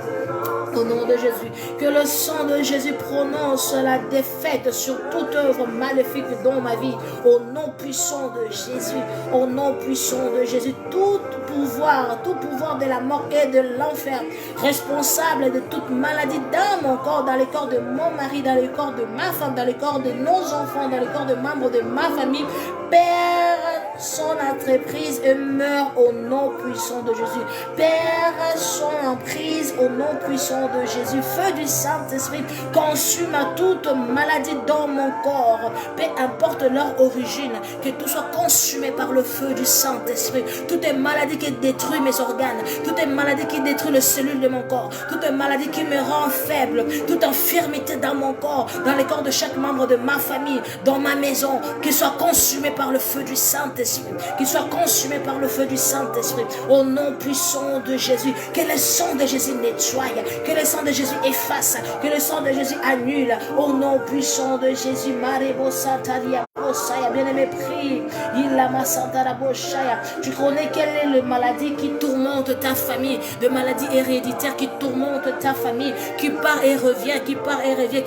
Au nom de Jésus, que le sang de Jésus prononce la défaite sur toute œuvre maléfique dans ma vie. Au nom puissant de Jésus, au nom puissant de Jésus, tout pouvoir de la mort et de l'enfer, responsable de toute maladie dans mon corps, dans le corps de mon mari, dans le corps de ma femme, dans le corps de nos enfants, dans le corps de membres de ma famille, Père, son entreprise meurt au nom puissant de Jésus. Père, son emprise au nom puissant de Jésus. Feu du Saint-Esprit, consume toute maladie dans mon corps. Peu importe leur origine, que tout soit consumé par le feu du Saint-Esprit. Toute maladie qui détruit mes organes, toute maladie qui détruit les cellules de mon corps, toute maladie qui me rend faible, toute infirmité dans mon corps, dans le corps de chaque membre de ma famille, dans ma maison, qu'il soit consumé par le feu du Saint-Esprit, qu'il soit consumé par le feu du Saint-Esprit, au nom puissant de Jésus, que le sang de Jésus nettoie, que le sang de Jésus efface, que le sang de Jésus annule, au nom puissant de Jésus. Marebo Sataria Bosaya, bien-aimé, prie. Il a ma Santara Boshaya. Tu connais quelle est la maladie qui tourmente ta famille, de maladie héréditaire qui tourmente ta famille, qui part et revient, qui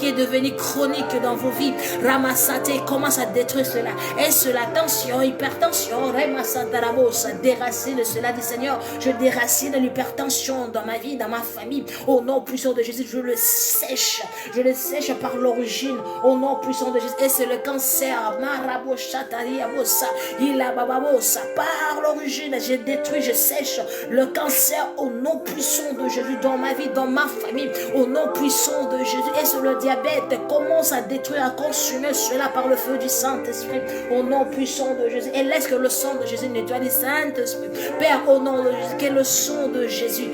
est devenue chronique dans vos vies. Ramassate, commence à détruire cela. Est-ce la tension, hypertension? Ramassatarabosa, déracine cela, dit Seigneur. Je déracine l'hypertension dans ma vie, dans ma famille. Au nom puissant de Jésus, je le sèche par l'origine. Au nom puissant de Jésus. Et c'est le cancer. Maraboshatariabosa, ilabababosa, par l'origine, je détruis, je sèche le cancer au nom puissant de Jésus dans ma vie, dans ma famille. Au nom puissant de Jésus. Et sur le diabète, commence à détruire, à consumer cela par le feu du Saint-Esprit. Au nom puissant de Jésus. Et laisse que le sang de Jésus nettoie les Saint-Esprit. Père, au nom de Jésus, que le sang de Jésus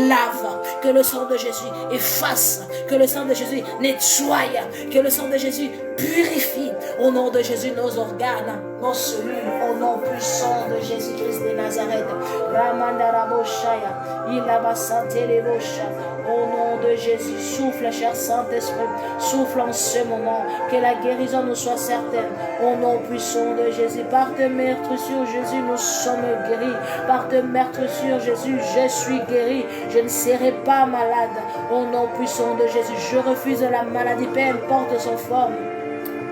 lave, que le sang de Jésus efface, que le sang de Jésus nettoie, que le sang de Jésus purifie. Au nom de Jésus, nos organes, nos cellules, au nom puissant de Jésus-Christ de Nazareth. Ramandaraboshaya, Ilabasantelebosha. Au nom de Jésus, souffle, cher Saint-Esprit, souffle en ce moment, que la guérison nous soit certaine. Au nom puissant de Jésus, par tes meurtrissures, Jésus, nous sommes guéris. Par tes meurtrissures, Jésus, je suis guéri. Je ne serai pas malade. Au nom puissant de Jésus, je refuse la maladie, peu importe son forme.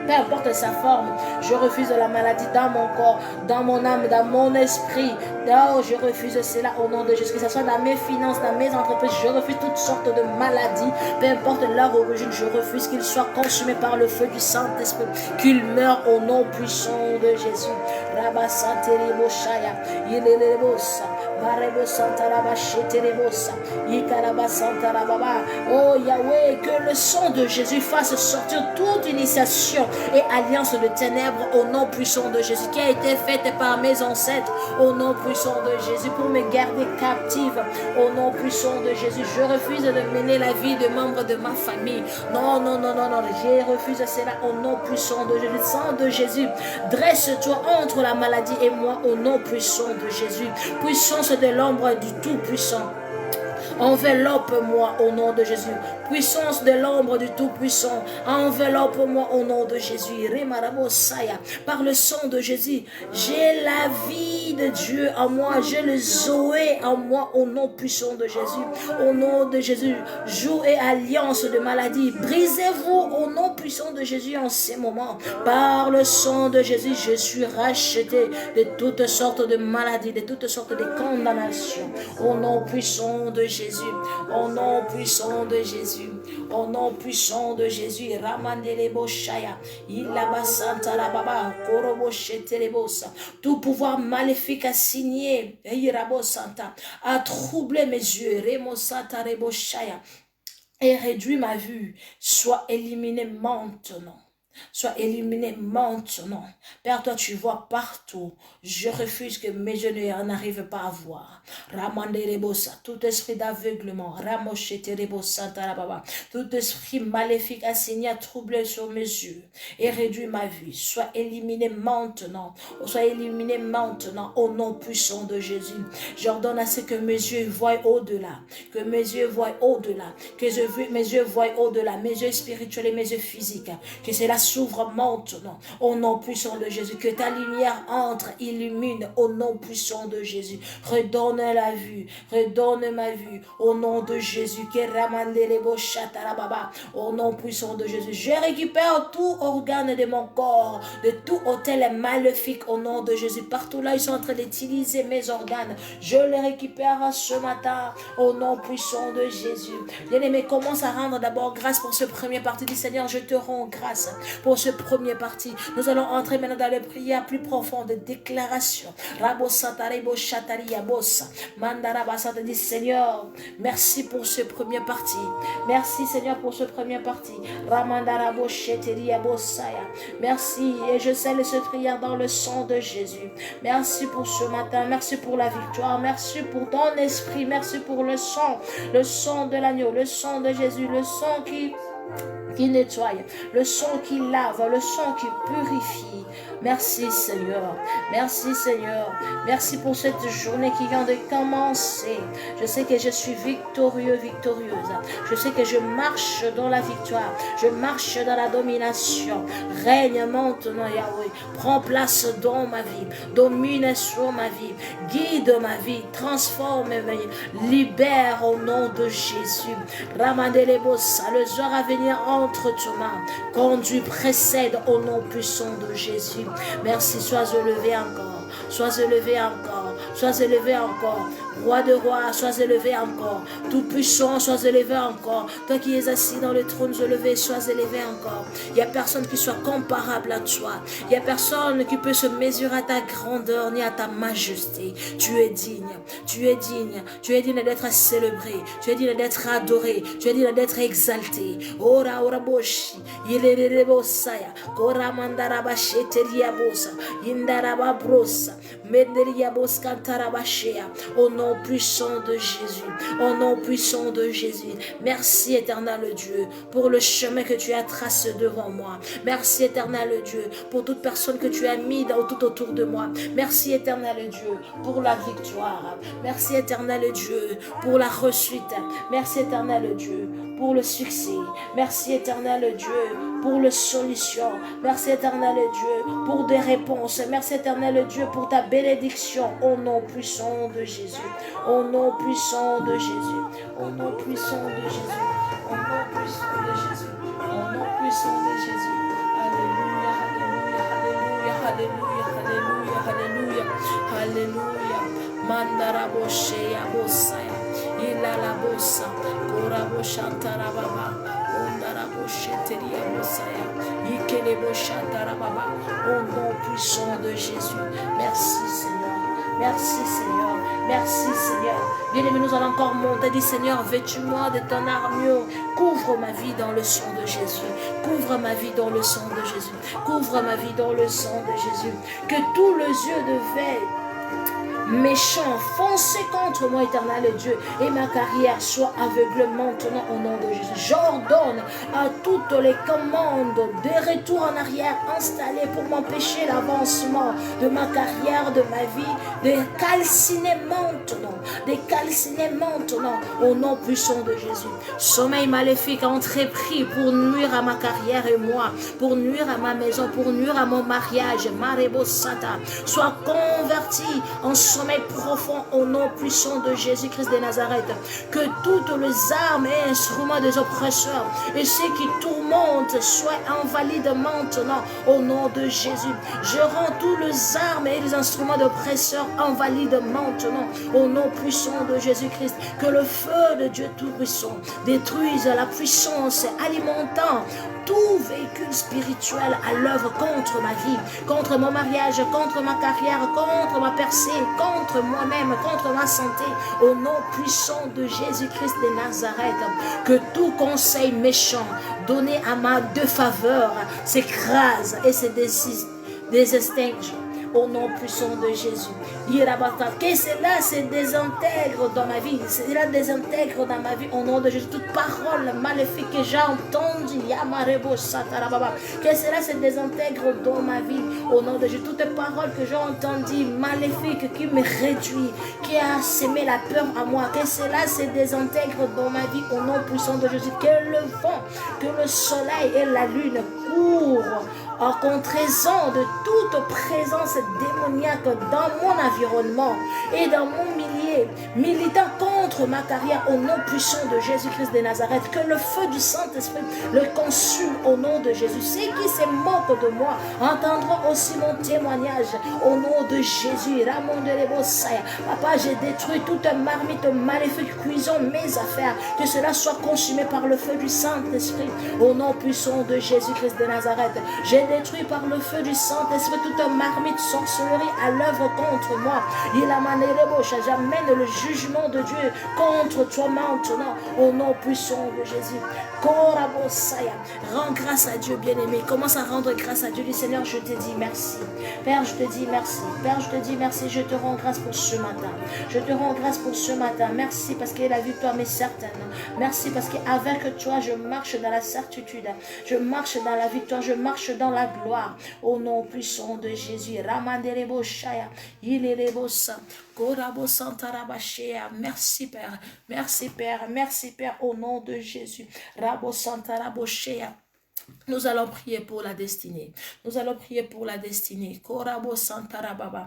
Peu importe sa forme, je refuse la maladie dans mon corps, dans mon âme, dans mon esprit. Oh, je refuse cela au nom de Jésus. Que ce soit dans mes finances, dans mes entreprises, je refuse toutes sortes de maladies. Peu importe leur origine, je refuse qu'ils soient consumés par le feu du Saint-Esprit. Qu'ils meurent au nom puissant de Jésus. Oh Yahweh, que le sang de Jésus fasse sortir toute initiation et alliance de ténèbres au nom puissant de Jésus qui a été faite par mes ancêtres au nom puissant de Jésus pour me garder captive au nom puissant de Jésus. Je refuse de mener la vie de membres de ma famille. Non, je refuse cela au nom puissant de Jésus. Sang de Jésus, dresse-toi entre la maladie et moi au nom puissant de Jésus. Puissance de l'ombre du Tout-Puissant. Enveloppe-moi au nom de Jésus. Puissance de l'ombre du Tout-Puissant. Enveloppe-moi au nom de Jésus. Par le sang de Jésus, j'ai la vie de Dieu en moi. J'ai le Zoé en moi au nom puissant de Jésus. Au nom de Jésus, joug et alliance de maladie. Brisez-vous au nom puissant de Jésus en ces moments. Par le sang de Jésus, je suis racheté de toutes sortes de maladies, de toutes sortes de condamnations. Au nom puissant de Jésus. Au nom puissant de Jésus. Au nom puissant de Jésus. Ramandele Shaya. Ilabasanta Rababa. Koroboshetelebosa. Tout pouvoir maléfique a signé. Irabosanta. A troublé mes yeux. Remosata Reboshaya. et réduis ma vue, soit éliminé maintenant. Sois éliminé maintenant. Père, toi tu vois partout. Je refuse que mes yeux n'arrivent pas à voir. Ramanderebosa, tout esprit d'aveuglement, Ramosheterebosa, Tarababa, tout esprit maléfique assigné à troubler sur mes yeux et réduit ma vie. Sois éliminé maintenant. Sois éliminé maintenant au nom puissant de Jésus. J'ordonne à ce que mes yeux voient au-delà, que mes yeux voient au-delà, que mes yeux voient au-delà, mes yeux spirituels et mes yeux physiques, que cela s'ouvre maintenant au nom puissant de Jésus, que ta lumière entre, illumine au nom puissant de Jésus. Redonne la vue, redonne ma vue au nom de Jésus. Au nom puissant de Jésus, je récupère tout organe de mon corps, de tout hôtel maléfique au nom de Jésus. Partout là, ils sont en train d'utiliser mes organes. Je les récupère ce matin au nom puissant de Jésus. Bien-aimé, commence à rendre d'abord grâce pour ce premier parti. Dis Seigneur, je te rends grâce pour ce premier parti. Nous allons entrer maintenant dans les prières plus profondes de déclaration. Dis Seigneur, merci pour ce premier parti. Merci Seigneur pour ce premier parti. Merci et je scelle cette prière dans le sang de Jésus. Merci pour ce matin, merci pour la victoire, merci pour ton esprit, merci pour le sang de l'agneau, le sang de Jésus, le sang qui nettoie, le sang qui lave, le sang qui purifie. Merci Seigneur, merci Seigneur, merci pour cette journée qui vient de commencer. Je sais que je suis victorieux, victorieuse. Je sais que je marche dans la victoire, je marche dans la domination. Règne maintenant Yahweh, prends place dans ma vie, domine sur ma vie, guide ma vie, transforme ma vie, libère au nom de Jésus. Ramandelebosa, le jour à venir entre tes mains, conduis, précède au nom puissant de Jésus. Merci, sois élevé encore, sois élevé encore, sois élevé encore. Roi de rois, sois élevé encore. Tout puissant, sois élevé encore. Toi qui es assis dans le trône élevé, sois élevé encore. Il n'y a personne qui soit comparable à toi. Il n'y a personne qui peut se mesurer à ta grandeur ni à ta majesté. Tu es digne, tu es digne, tu es digne d'être célébré, tu es digne d'être adoré, tu es digne d'être exalté. Ora ora boshi, yelele bosaya, kora mandara basheteria bosa, indaraba brosa, menderia boskantara bashea. Au nom puissant de Jésus, au nom puissant de Jésus. Merci éternel Dieu pour le chemin que tu as tracé devant moi. Merci éternel Dieu pour toute personne que tu as mis tout autour de moi. Merci éternel Dieu pour la victoire. Merci éternel Dieu pour la réussite. Merci éternel Dieu pour le succès. Merci éternel Dieu pour la solution. Merci éternel Dieu pour des réponses. Merci éternel Dieu pour ta bénédiction au nom puissant de Jésus. Au nom puissant de Jésus. Au nom puissant de Jésus. Au nom puissant de Jésus. Au nom puissant de Jésus. Alléluia, alléluia, alléluia, alléluia, alléluia, alléluia. Mandara boshe ya bosaya. Ila la bosa. Kora boshantara baba. Ondara bosheteria bosaya. Ikele boshantara baba. Au nom puissant de Jésus. Merci Seigneur. Merci Seigneur, merci Seigneur. Bien-aimé, nous allons encore monter. Dis Seigneur, vêtis-moi de ton armure. Couvre ma vie dans le sang de Jésus. Couvre ma vie dans le sang de Jésus. Couvre ma vie dans le sang de Jésus. Que tous les yeux de veille méchant, foncé contre moi, éternel Dieu, et ma carrière soit aveugle maintenant au nom de Jésus. J'ordonne à toutes les commandes de retour en arrière installées pour m'empêcher l'avancement de ma carrière, de ma vie, de calciner maintenant, au nom puissant de Jésus. Sommeil maléfique entrepris pour nuire à ma carrière et moi, pour nuire à ma maison, pour nuire à mon mariage, Marebo Sata, soit converti en sommeil profond au nom puissant de Jésus-Christ de Nazareth. Que toutes les armes et instruments des oppresseurs et ceux qui tourmentent soient invalides maintenant au nom de Jésus. Je rends tous les armes et les instruments d'oppresseurs invalides maintenant au nom puissant de Jésus-Christ. Que le feu de Dieu Tout-Puissant détruise la puissance alimentant tout véhicule spirituel à l'œuvre contre ma vie, contre mon mariage, contre ma carrière, contre ma déverser contre moi-même, contre ma santé, au nom puissant de Jésus-Christ de Nazareth. Que tout conseil méchant donné à ma défaveur s'écrase et se désestingue. Au nom puissant de Jésus. Que cela se désintègre dans ma vie. Cela désintègre dans ma vie au nom de Jésus. Toute parole maléfique que j'ai entendue. Que cela se désintègre dans ma vie au nom de Jésus. Toute parole que j'ai entendue maléfique qui me réduit, qui a semé la peur à moi. Que cela se désintègre dans ma vie au nom puissant de Jésus. Que le vent, que le soleil et la lune courent en contraison de toute présence démoniaque dans mon environnement et dans mon milieu, militant contre ma carrière au nom puissant de Jésus-Christ de Nazareth. Que le feu du Saint-Esprit le consume au nom de Jésus. Ceux qui se moquent de moi entendront aussi mon témoignage au nom de Jésus. Papa, j'ai détruit toute marmite maléfique cuisant mes affaires. Que cela soit consumé par le feu du Saint-Esprit au nom puissant de Jésus-Christ de Nazareth. J'ai détruit par le feu du Saint-Esprit toute marmite sorcellerie à l'œuvre contre moi. J'amène le jugement de Dieu contre toi maintenant au nom puissant de Jésus. Rends grâce à Dieu, bien-aimé. Commence à rendre grâce à Dieu. Dis, Seigneur, je te dis merci. Père, je te dis merci. Père, je te dis merci. Je te rends grâce pour ce matin. Je te rends grâce pour ce matin. Merci parce que la victoire m'est certaine. Merci parce qu'avec toi, je marche dans la certitude. Je marche dans la victoire. Je marche dans la gloire. Au nom puissant de Jésus. Ramanderebo Shaya. Ilelebo Sa. Korabo Santarabashea. Merci Père. Merci Père. Merci Père. Au nom de Jésus. Rabo Santaraboshea. Nous allons prier pour la destinée. Nous allons prier pour la destinée. Korabo Santarababa.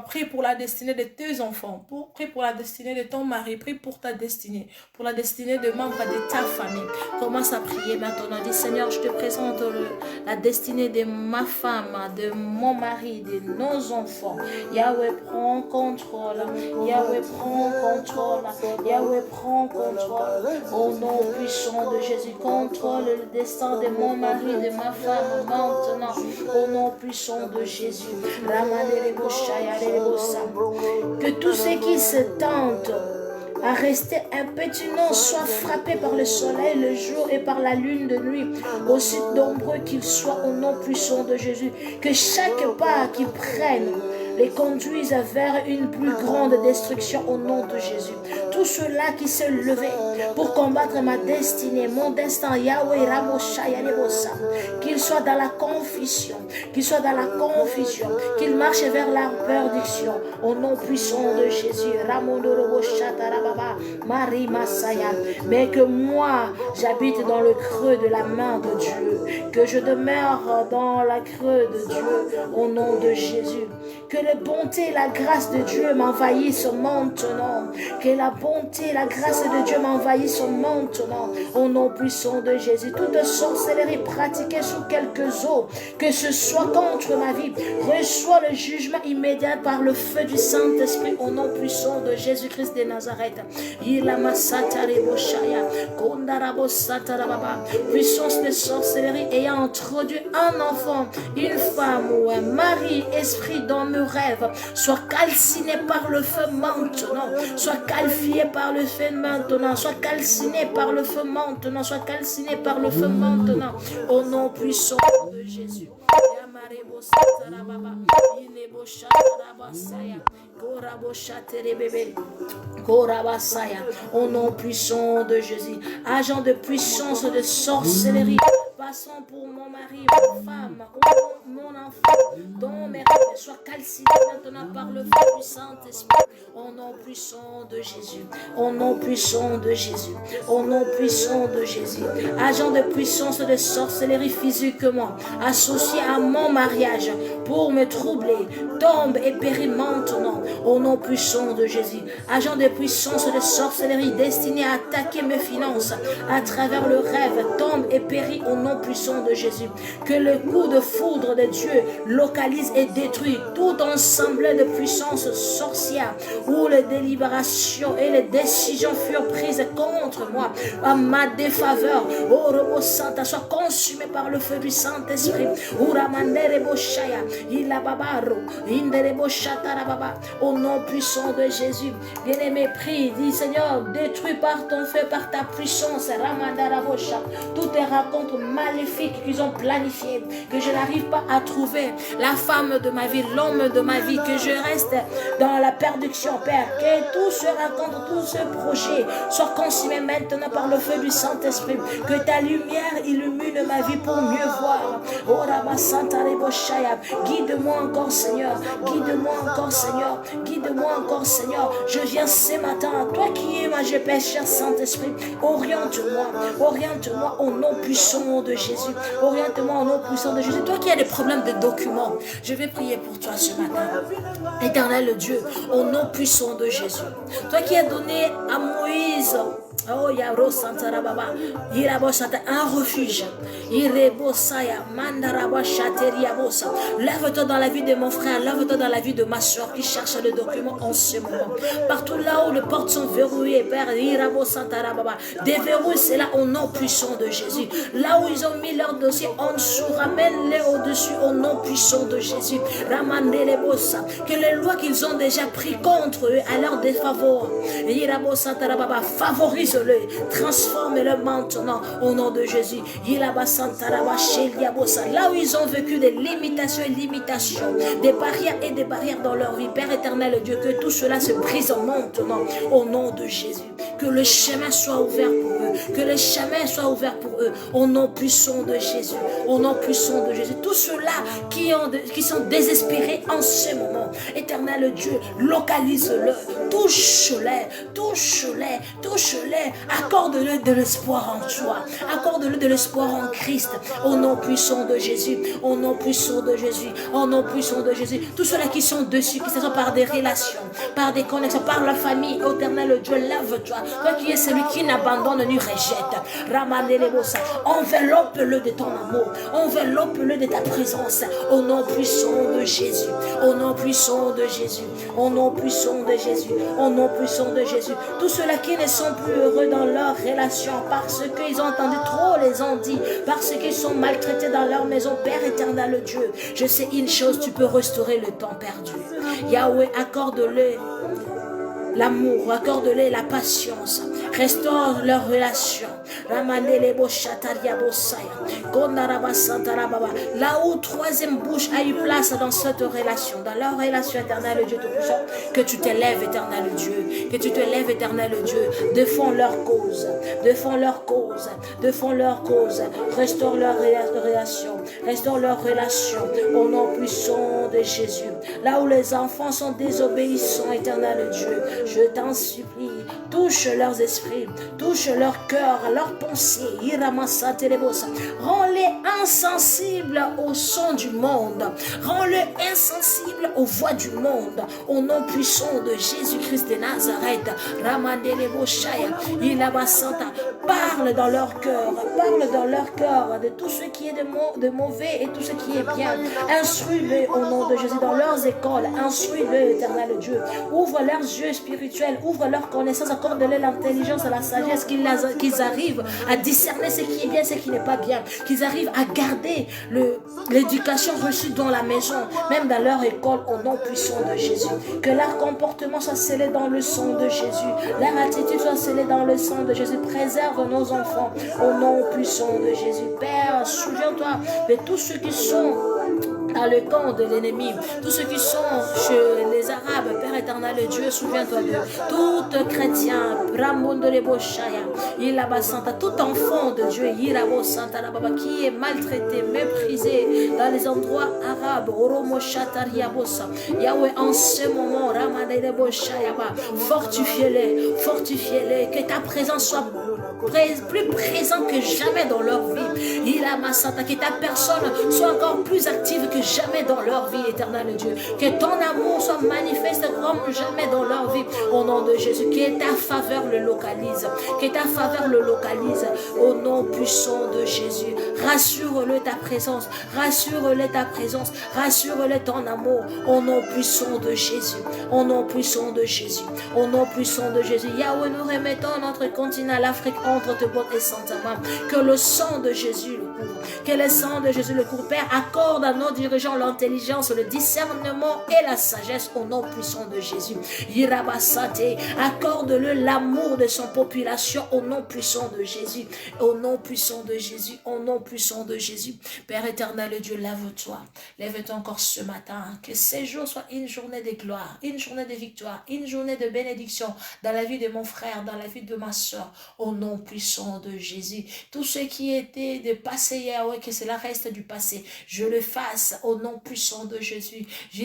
Prie pour la destinée de tes enfants. Prie pour la destinée de ton mari. Prie pour ta destinée. Pour la destinée de membres de ta famille. Commence à prier maintenant. Dis, Seigneur, je te présente la destinée de ma femme, de mon mari, de nos enfants. Yahweh, prends contrôle. Yahweh, prends contrôle. Yahweh, prends contrôle. Au nom puissant de Jésus, contrôle le destin de mon mari, de ma femme maintenant. Au nom puissant de Jésus. Que tous ceux qui se tentent à rester impétueux soient frappés par le soleil le jour et par la lune de nuit, aussi nombreux qu'ils soient au nom puissant de Jésus. Que chaque pas qu'ils prennent les conduise vers une plus grande destruction au nom de Jésus. Tous ceux-là qui se levaient pour combattre ma destinée, mon destin, Yahweh, qu'ils soient dans la confusion, qu'ils soient dans la confusion, qu'ils marchent vers la perdition, au nom puissant de Jésus. Mais que moi, j'habite dans le creux de la main de Dieu, que je demeure dans la creux de Dieu, au nom de Jésus. Que la bonté et la grâce de Dieu m'envahissent maintenant. Que la bonté et la grâce de Dieu m'envahissent maintenant. Au nom puissant de Jésus. Toute sorcellerie pratiquée sous quelques eaux, que ce soit contre ma vie, reçoit le jugement immédiat par le feu du Saint-Esprit. Au nom puissant de Jésus-Christ de Nazareth. Puissance de sorcellerie ayant introduit un enfant, une femme ou un mari, esprit dans mes rêves, soit calciné par le feu maintenant, soit qualifié par le feu maintenant, soit calciné par le feu maintenant, soit calciné par le feu maintenant, au nom puissant de Jésus. Au nom puissant de Jésus, agent de puissance de sorcellerie, passant pour mon mari, ma femme, mon enfant, dont mes rêves soient calcinés maintenant par le feu du Saint-Esprit. Au nom puissant de Jésus, au nom puissant de Jésus, au nom puissant de Jésus, agent de puissance de sorcellerie physiquement associé à mon mariage pour me troubler, tombe et périt maintenant au nom puissant de Jésus. Agent de puissance de sorcellerie destiné à attaquer mes finances à travers le rêve, tombe et périt au nom puissant de Jésus. Que le coup de foudre de Dieu localise et détruit tout ensemble de puissance sorcière où les délibérations et les décisions furent prises contre moi à ma défaveur. Oh, Robo Santa, soit consumé par le feu du Saint-Esprit. Au nom puissant de Jésus, bien-aimé, prie, dis Seigneur, détruis par ton feu, par ta puissance, toutes les rencontres maléfiques qu'ils ont planifiées, que je n'arrive pas à trouver la femme de ma vie, l'homme de ma vie, que je reste dans la perdition, Père, que tout se rencontre, tout ce projet soit consumé maintenant par le feu du Saint-Esprit, que ta lumière illumine ma vie pour mieux voir. Oh, Rama Santa Reboshaya, guide-moi encore, Seigneur, guide-moi encore, Seigneur, guide-moi encore, Seigneur. Je viens ce matin, toi qui es ma GPS, cher Saint-Esprit, oriente-moi au nom puissant de Jésus, oriente-moi au nom puissant de Jésus. Toi qui as des problèmes de documents, je vais prier pour toi ce matin. Éternel Dieu, au nom puissant de Jésus, toi qui as donné à Moïse, oh, Yaro Santara Baba, Irabo Santa, un refuge. Irebo Saya, Mandaraba Chateria Bosa. Lève-toi dans la vie de mon frère, lève-toi dans la vie de ma soeur qui cherche le document en ce moment. Partout là où les portes sont verrouillées, Père, Irabo Santara Baba, déverrouille cela au nom puissant de Jésus. Là où ils ont mis leur dossier en dessous, ramène-les au-dessus au nom puissant de Jésus. Ramandele Bosa, que les lois qu'ils ont déjà prises contre eux à leur défaveur, Irabo Santara Baba, favorise-le, transforme-le maintenant au nom de Jésus. Là où ils ont vécu des limitations et limitations, des barrières dans leur vie, Père éternel Dieu, que tout cela se brise maintenant au nom de Jésus. Que le chemin soit ouvert pour eux, que le chemin soit ouvert pour eux au nom puissant de Jésus, au nom puissant de Jésus. Tous ceux-là qui sont désespérés en ce moment, éternel Dieu, localise-le, touche-les, touche-les, touche-les, accorde-le de l'espoir en toi, accorde-le de l'espoir en Christ, au nom puissant de Jésus, au nom puissant de Jésus, au nom puissant de Jésus. Tous ceux-là qui sont dessus, qui sont par des relations, par des connexions, par la famille, éternel Dieu, lève-toi. Toi qui es celui qui n'abandonne ni rejette, enveloppe-le de ton amour, enveloppe-le de ta présence, au nom puissant de Jésus, au nom puissant de Jésus, au nom puissant de Jésus, au nom puissant de Jésus. Tous ceux-là qui ne sont plus heureux dans leur relation parce qu'ils ont entendu trop les ont dit, parce qu'ils sont maltraités dans leur maison, Père éternel Dieu, je sais une chose, tu peux restaurer le temps perdu. Yahweh, accorde-le l'amour, accorde-les la patience, restaure leur relation. Là où troisième bouche a eu place dans cette relation, dans leur relation éternelle, Dieu Tout-Puissant, que tu te lèves, éternel Dieu, que tu te lèves, éternel Dieu, défends leur cause, défends leur cause, défends leur cause, restaure leur relation, restaure leur relation, au nom puissant de Jésus. Là où les enfants sont désobéissants, éternel Dieu, je t'en supplie, touche leurs esprits, touche leur cœur, leurs pensées, rends-les insensibles au son du monde, rends-les insensibles aux voix du monde, au nom puissant de Jésus-Christ de Nazareth. Parle dans leur cœur, parle dans leur cœur de tout ce qui est de mauvais et tout ce qui est bien. Instruis-les au nom de Jésus dans leurs écoles, instruis-les, éternel Dieu. Ouvre leurs yeux spirituels, ouvre leur connaissance, accorde-les l'intelligence et la sagesse, qu'ils arrivent à discerner ce qui est bien, ce qui n'est pas bien, qu'ils arrivent à garder l'éducation reçue dans la maison, même dans leur école, au nom puissant de Jésus. Que leur comportement soit scellé dans le sang de Jésus, leur attitude soit scellée dans le sang de Jésus. Préserve nos enfants au nom puissant de Jésus. Père, souviens-toi de tous ceux qui sont dans le camp de l'ennemi, tous ceux qui sont chez les Arabes, Père éternel Dieu, souviens-toi de tout chrétien, tout enfant de Dieu, qui est maltraité, méprisé dans les endroits arabes, Yahweh, en ce moment, fortifiez-les, que ta présence soit plus présent que jamais dans leur vie. Il a ma santa, que ta personne soit encore plus active que jamais dans leur vie, éternel Dieu. Que ton amour soit manifeste comme jamais dans leur vie. Au nom de Jésus, que ta faveur le localise. Que ta faveur le localise. Au nom puissant de Jésus. Rassure-le ta présence. Rassure-le ta présence. Rassure-le ton amour. Au nom puissant de Jésus. Au nom puissant de Jésus. Au nom puissant de Jésus. Yahweh, nous remettons notre continent, l'Afrique, entre tes bonnes et saintes mains. Que le sang de Jésus le couvre. Que le sang de Jésus le couvre. Père, accorde à nos dirigeants l'intelligence, le discernement et la sagesse au nom puissant de Jésus. Yirabasate, accorde-le l'amour de son population au nom puissant de Jésus. Au nom puissant de Jésus. Au nom puissant de Jésus. Père éternel Dieu, lève-toi. Lève-toi encore ce matin. Que ces jours soient une journée de gloire, une journée de victoire, une journée de bénédiction dans la vie de mon frère, dans la vie de ma soeur. Au nom puissant de Jésus. Tout ce qui était de passé hier, ouais, que cela reste du passé. Je le fasse au nom puissant de Jésus. Je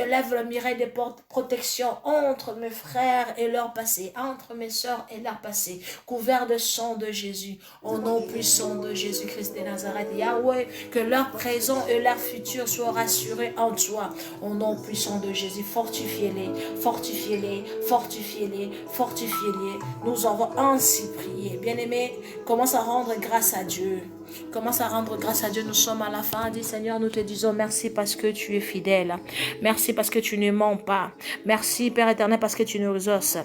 lève le mireille de protection entre mes frères et leur passé, entre mes soeurs et leur passé, couvert de sang de Jésus. Au nom puissant de Jésus-Christ de Nazareth. Yahweh, que leur présent et leur futur soient rassurés en toi. Au nom puissant de Jésus, fortifiez-les, fortifiez-les, fortifiez-les, fortifiez-les. Nous avons ainsi prié. Bien-aimés, commence à rendre grâce à Dieu. Commence à rendre grâce à Dieu. Nous sommes à la fin. Dis Seigneur, nous te disons merci parce que tu es fidèle. Merci parce que tu ne mens pas. Merci Père éternel parce que tu nous exauces.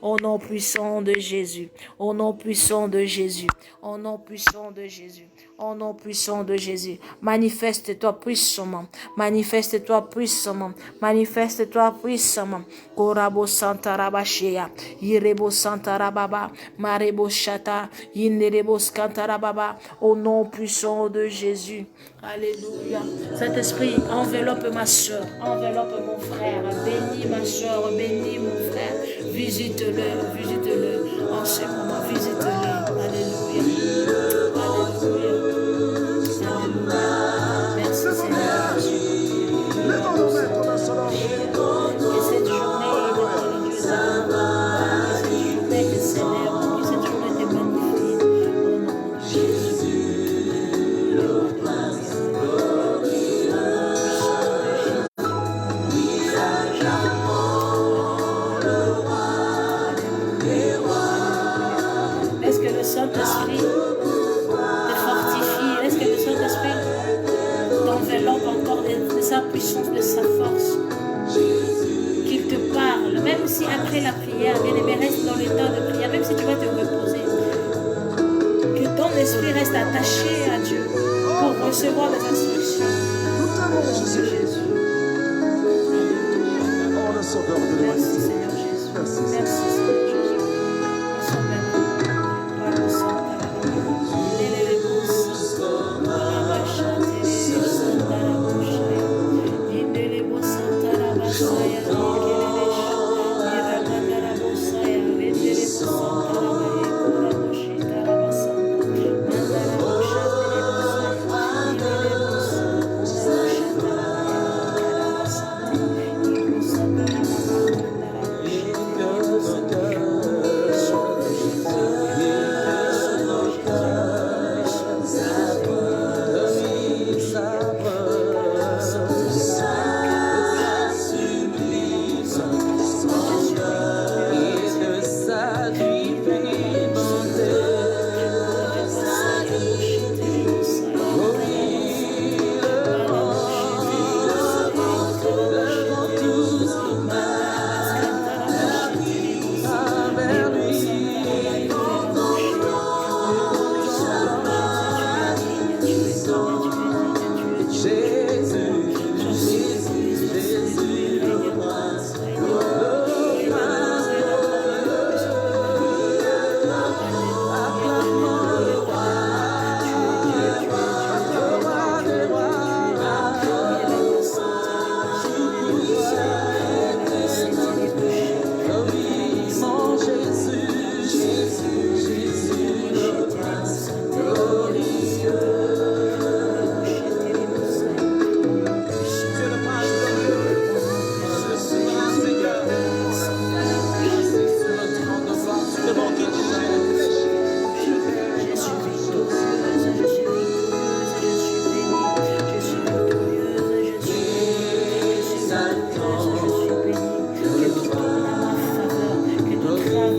Au nom puissant de Jésus. Au nom puissant de Jésus. Au nom puissant de Jésus. Au nom puissant de Jésus. Manifeste-toi puissamment. Manifeste-toi puissamment. Manifeste-toi puissamment. Korabo Santa Rabashea. Irebo Santa Rababa. Marebo Shata. Inerebo Skanta Rababa. Au nom puissant de Jésus. Alléluia. Saint-Esprit, enveloppe ma soeur. Enveloppe mon frère. Bénis ma soeur. Bénis mon frère. Visite-le. Visite-le. En ce moment, visite-le. Alléluia. Alléluia. Merci Seigneur. Que cette journée de Dieu, que cette journée te célèbre, que cette journée te magnifie. Au nom de Jésus. Est-ce que le Saint-Esprit te fortifie? Est-ce que le Saint-Esprit t'enveloppe encore de sa puissance, de sa force? Qu'il te parle, même si après la prière, bien-aimé, reste dans l'état de prière, même si tu vas te reposer, que ton esprit reste attaché à Dieu pour recevoir des instructions. Au nom de Jésus. Merci Seigneur Jésus. Merci Seigneur Jésus. Nous sommes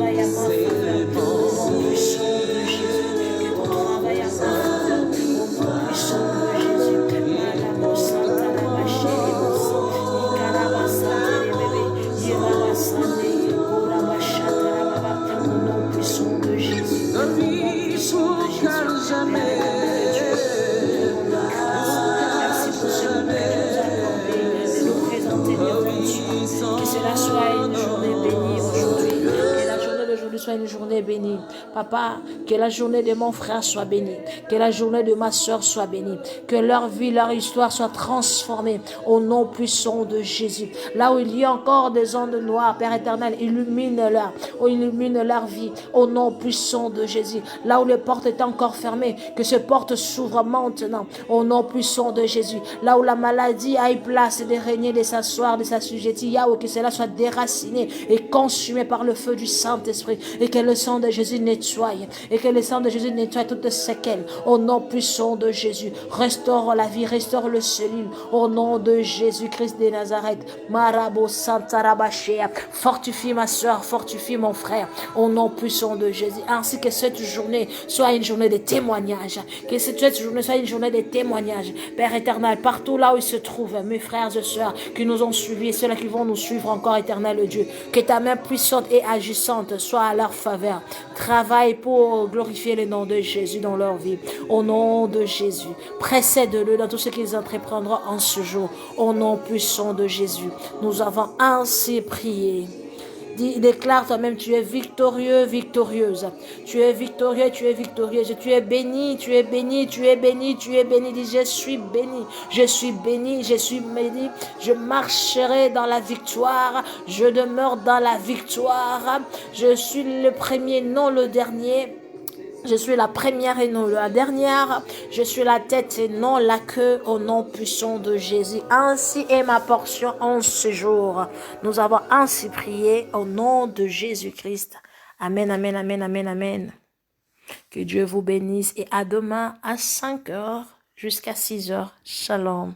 travaille à ma faveur. Au nom puissant de Jésus. Que ton travail à ma faveur. Au nom puissant de Jésus. Malamo Santa Lama Chéri Mosa. Ikaraba Santa Bébé. Iraba Sande. Koraba Chata Baba. Au nom puissant de Jésus. Au nom puissant de Jésus. Merci pour ce moment que nous accordons de nous présenter devant Dieu. Que cela soit une journée bénie aujourd'hui. Que la journée d'aujourd'hui soit une journée bénie. Papa, que la journée de mon frère soit bénie. Que la journée de ma soeur soit bénie. Que leur vie, leur histoire soit transformée au nom puissant de Jésus. Là où il y a encore des ondes noires, Père éternel, illumine-leur. Illumine leur vie au nom puissant de Jésus. Là où les portes étaient encore fermées, que ces portes s'ouvrent maintenant au nom puissant de Jésus. Là où la maladie a eu place de régner, de s'asseoir, de s'assujettir, que cela soit déraciné et consumé par le feu du Saint-Esprit, et que le sang de Jésus nettoie, et que le sang de Jésus nettoie toutes séquelles au nom puissant de Jésus. Restaure la vie, restaure le cellule au nom de Jésus-Christ de Nazareth. Marabo Santa Rabashea. Fortifie ma soeur, fortifie mon frère au nom puissant de Jésus. Ainsi que cette journée soit une journée de témoignage, que cette journée soit une journée de témoignage. Père éternel, partout là où ils se trouvent, mes frères et sœurs qui nous ont suivis et ceux-là qui vont nous suivre encore, éternel Dieu, que ta main puissante et agissante soit à leur faveur. Travaille pour glorifier le nom de Jésus dans leur vie. Au nom de Jésus, précède-le dans tout ce qu'ils entreprendront en ce jour. Au nom puissant de Jésus, nous avons ainsi prié. Déclare toi-même, tu es victorieux, victorieuse. Tu es victorieux, tu es victorieuse. Tu es béni, tu es béni, tu es béni, tu es béni. Dis, je suis béni, je suis béni, je suis béni. Je marcherai dans la victoire, je demeure dans la victoire. Je suis le premier, non le dernier. Je suis la première et non la dernière. Je suis la tête et non la queue au nom puissant de Jésus. Ainsi est ma portion en ce jour. Nous avons ainsi prié au nom de Jésus-Christ. Amen, amen, amen, amen, amen. Que Dieu vous bénisse et à demain à 5h jusqu'à 6h. Shalom.